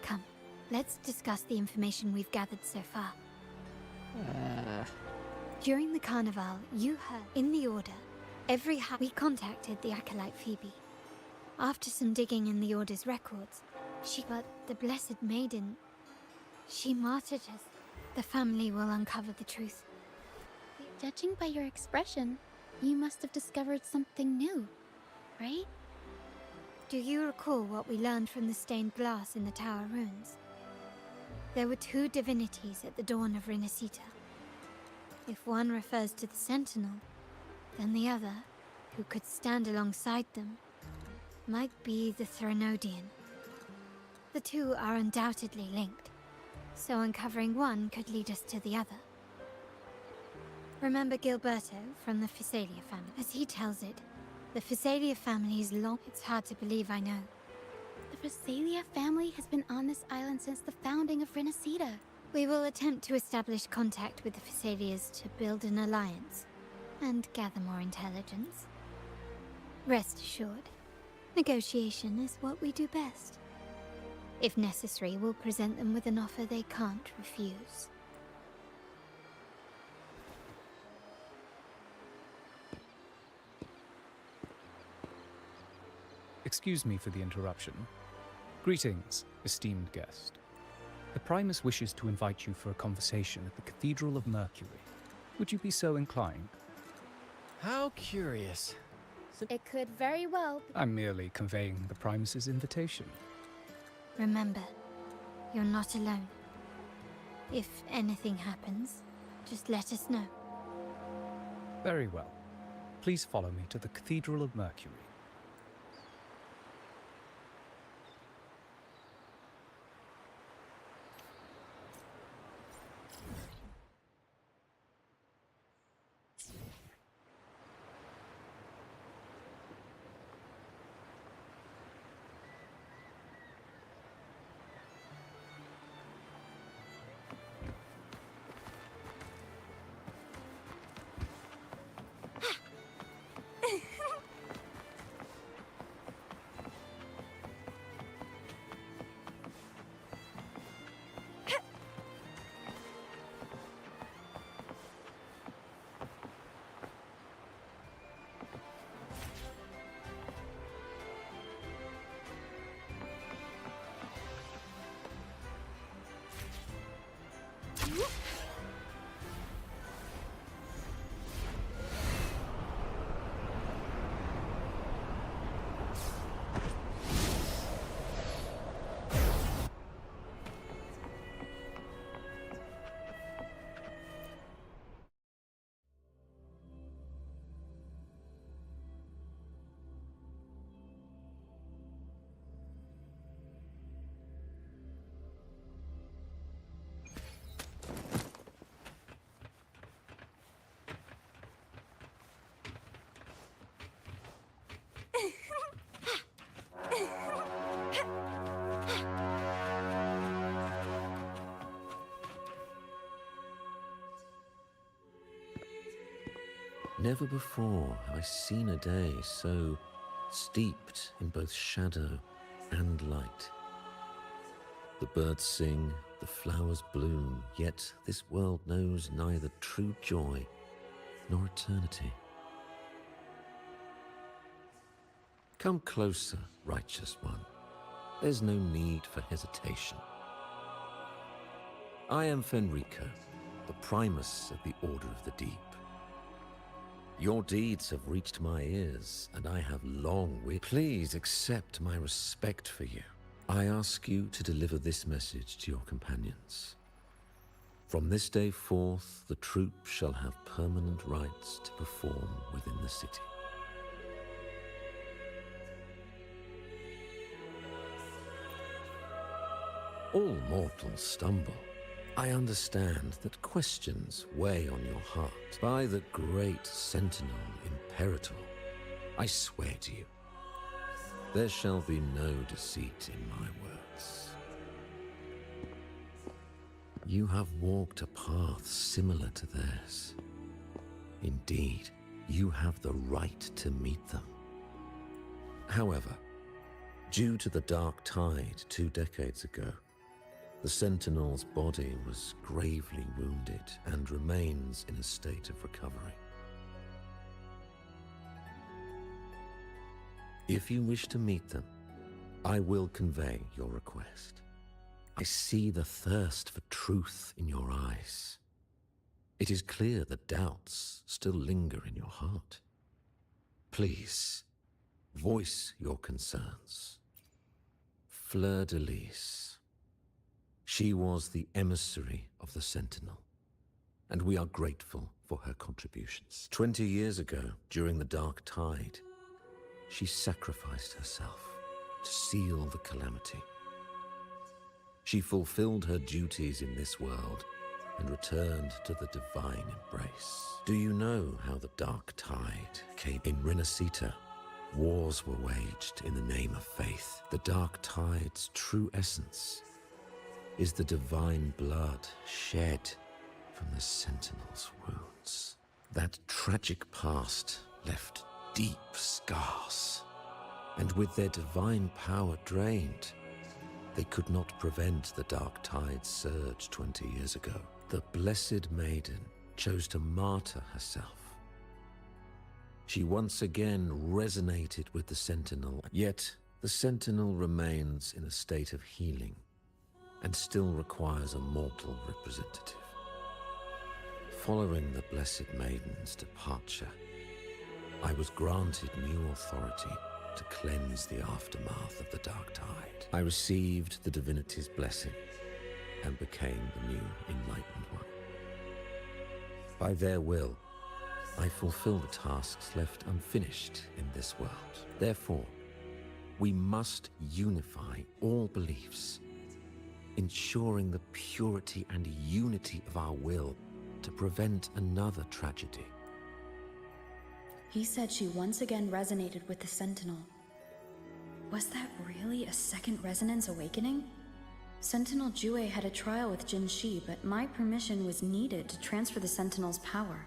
Come, let's discuss the information we've gathered so far. During the Carnival, you heard, in the Order, we contacted the acolyte Phoebe. After some digging in the Order's records, but the Blessed Maiden, she martyred us. The family will uncover the truth. Judging by your expression, you must have discovered something new, right? Do you recall what we learned from the stained glass in the tower ruins? There were two divinities at the dawn of Renacita. If one refers to the Sentinel, then the other, who could stand alongside them, might be the Threnodian. The two are undoubtedly linked, so uncovering one could lead us to the other. Remember Gilberto from the Physalia family? As he tells it, the Physalia family is long... It's hard to believe, I know. The Physalia family has been on this island since the founding of Renacita. We will attempt to establish contact with the Physalias to build an alliance and gather more intelligence. Rest assured, negotiation is what we do best. If necessary, we'll present them with an offer they can't refuse. Excuse me for the interruption. Greetings, esteemed guest. The Primus wishes to invite you for a conversation at the Cathedral of Mercury. Would you be so inclined? How curious. It could very well be. I'm merely conveying the Primus's invitation. Remember, you're not alone. If anything happens, just let us know. Very well. Please follow me to the Cathedral of Mercury. Never before have I seen a day so steeped in both shadow and light. The birds sing, the flowers bloom, yet this world knows neither true joy nor eternity. Come closer, righteous one. There's no need for hesitation. I am Fenrico, the Primus of the Order of the Deep. Your deeds have reached my ears, and I have long wished. Please accept my respect for you. I ask you to deliver this message to your companions. From this day forth, the troop shall have permanent rights to perform within the city. All mortals stumble. I understand that questions weigh on your heart. By the great Sentinel Imperator, I swear to you, there shall be no deceit in my words. You have walked a path similar to theirs. Indeed, you have the right to meet them. However, due to the Dark Tide 2 decades ago, the Sentinel's body was gravely wounded and remains in a state of recovery. If you wish to meet them, I will convey your request. I see the thirst for truth in your eyes. It is clear that doubts still linger in your heart. Please, voice your concerns. Fleur-de-Lis. She was the emissary of the Sentinel, and we are grateful for her contributions. 20 years ago, during the Dark Tide, she sacrificed herself to seal the calamity. She fulfilled her duties in this world and returned to the divine embrace. Do you know how the Dark Tide came? In Rinascita, wars were waged in the name of faith. The Dark Tide's true essence is the divine blood shed from the Sentinel's wounds. That tragic past left deep scars, and with their divine power drained, they could not prevent the Dark Tide's surge 20 years ago. The Blessed Maiden chose to martyr herself. She once again resonated with the Sentinel, yet the Sentinel remains in a state of healing and still requires a mortal representative. Following the Blessed Maiden's departure, I was granted new authority to cleanse the aftermath of the Dark Tide. I received the divinity's blessing and became the new Enlightened One. By their will, I fulfill the tasks left unfinished in this world. Therefore, we must unify all beliefs, ensuring the purity and unity of our will to prevent another tragedy. He said she once again resonated with the Sentinel. Was that really a second resonance awakening? Sentinel Jue had a trial with Jin Shi, but my permission was needed to transfer the Sentinel's power.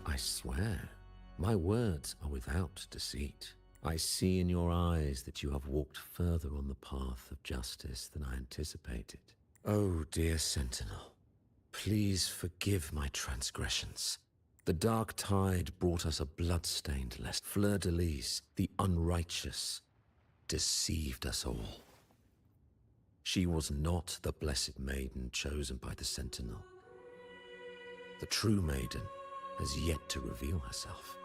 I swear, my words are without deceit. I see in your eyes that you have walked further on the path of justice than I anticipated. Oh, dear Sentinel, please forgive my transgressions. The Dark Tide brought us a blood-stained lesson. Fleur-de-Lis, the unrighteous, deceived us all. She was not the Blessed Maiden chosen by the Sentinel. The true Maiden has yet to reveal herself.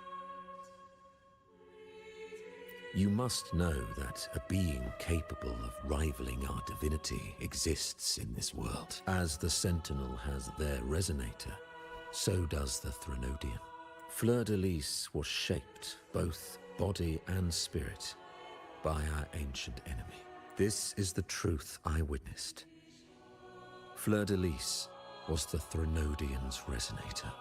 You must know that a being capable of rivaling our divinity exists in this world. As the Sentinel has their resonator, so does the Threnodian. Fleur-de-Lis was shaped, both body and spirit, by our ancient enemy. This is the truth I witnessed. Fleur-de-Lis was the Threnodian's resonator.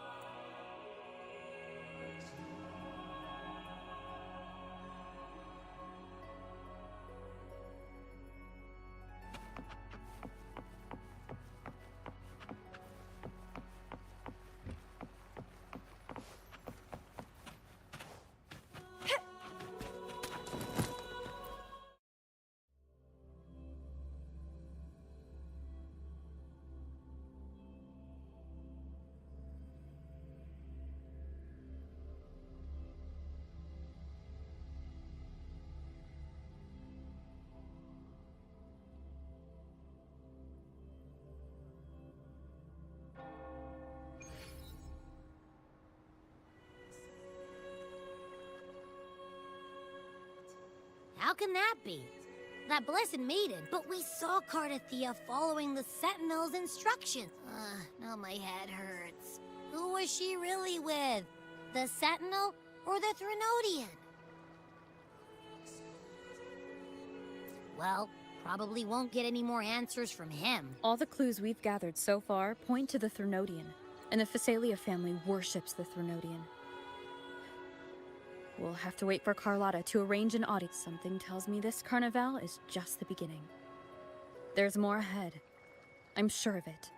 How can that be? That blessed maiden. But we saw Cardathia following the Sentinel's instructions. Now my head hurts. Who was she really with? The Sentinel or the Threnodian? Well, probably won't get any more answers from him. All the clues we've gathered so far point to the Threnodian, and the Phasalia family worships the Threnodian. We'll have to wait for Carlotta to arrange an audience. Something tells me this carnival is just the beginning. There's more ahead. I'm sure of it.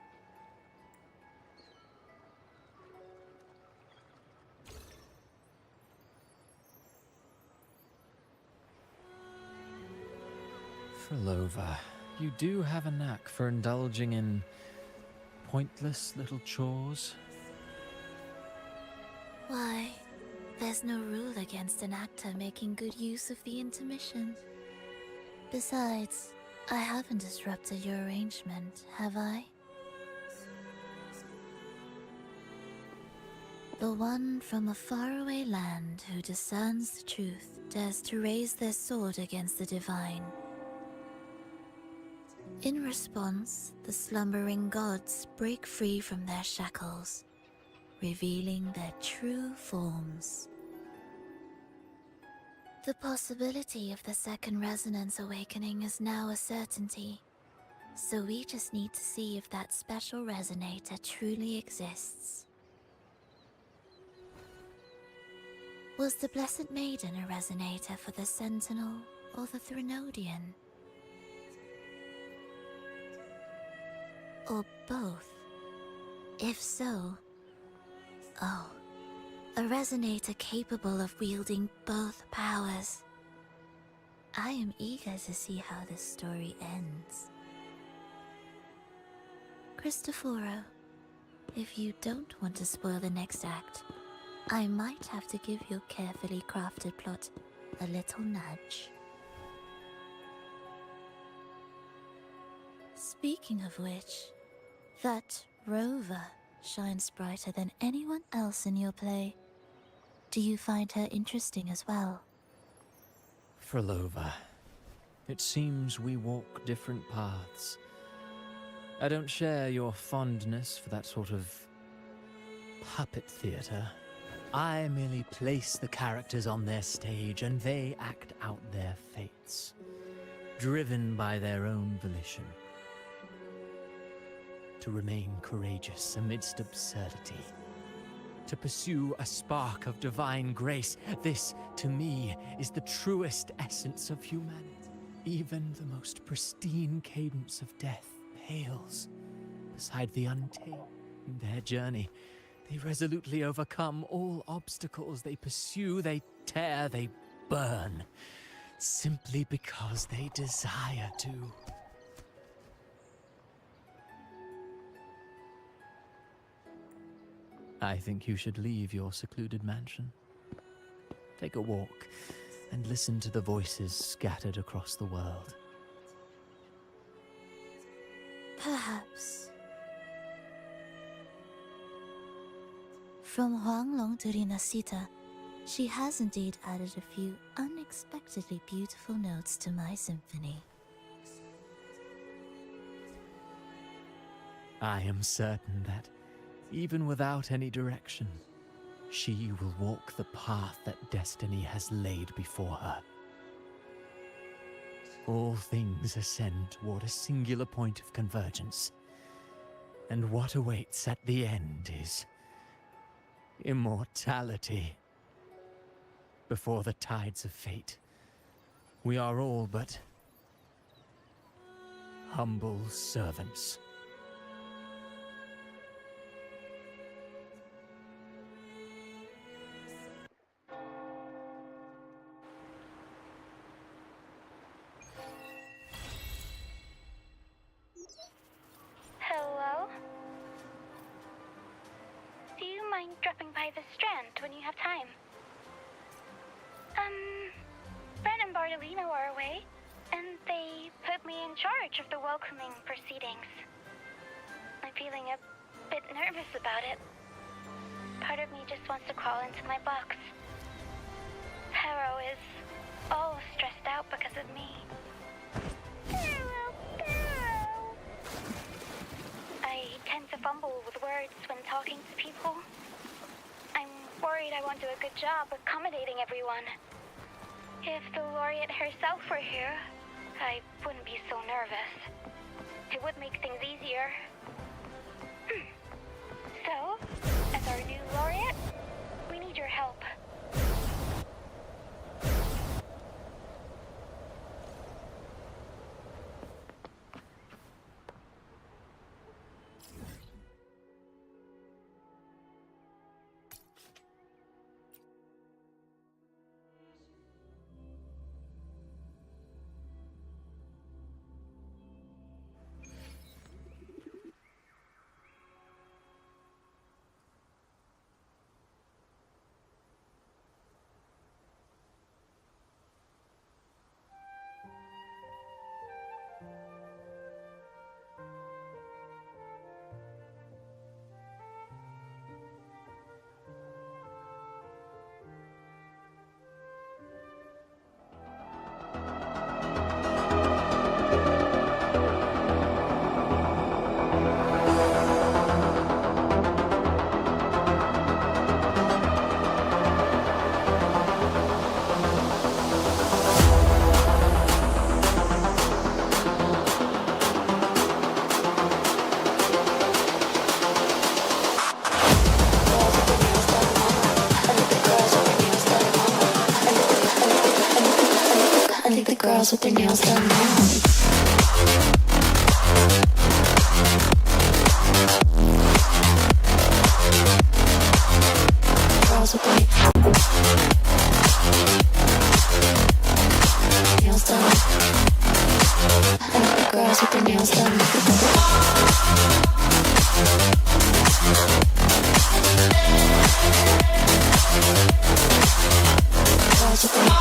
Frolova, you do have a knack for indulging in pointless little chores. Why, there's no rule against an actor making good use of the intermission. Besides, I haven't disrupted your arrangement, have I? The one from a faraway land who discerns the truth dares to raise their sword against the divine. In response, the slumbering gods break free from their shackles, revealing their true forms. The possibility of the second resonance awakening is now a certainty, so we just need to see if that special resonator truly exists. Was the Blessed Maiden a resonator for the Sentinel or the Threnodian? Or both? If so, oh, a resonator capable of wielding both powers. I am eager to see how this story ends. Cristoforo, if you don't want to spoil the next act, I might have to give your carefully crafted plot a little nudge. Speaking of which, that rover shines brighter than anyone else in your play. Do you find her interesting as well? Frolova, it seems we walk different paths. I don't share your fondness for that sort of puppet theater. I merely place the characters on their stage and they act out their fates, driven by their own volition. To remain courageous amidst absurdity. To pursue a spark of divine grace. This, to me, is the truest essence of humanity. Even the most pristine cadence of death pales beside the untamed. In their journey, they resolutely overcome all obstacles. They pursue, they tear, they burn. Simply because they desire to. I think you should leave your secluded mansion. Take a walk and listen to the voices scattered across the world. Perhaps. From Huanglong to Rinasita, she has indeed added a few unexpectedly beautiful notes to my symphony. I am certain that, even without any direction, she will walk the path that destiny has laid before her. All things ascend toward a singular point of convergence, and what awaits at the end is immortality. Before the tides of fate, we are all but humble servants. Hello? Do you mind dropping by the Strand when you have time? Bren and Bartolino are away, and they put me in charge of the welcoming proceedings. I'm feeling a bit nervous about it. Part of me just wants to crawl into my box. Pero is all stressed out because of me. I tend to fumble with words when talking to people. I'm worried I won't do a good job accommodating everyone. If the laureate herself were here, I wouldn't be so nervous. It would make things easier. So, as our new laureate, we need your help. Girls with their nails done now. Girls with their nails done. And the girls with their nails done. Girls with their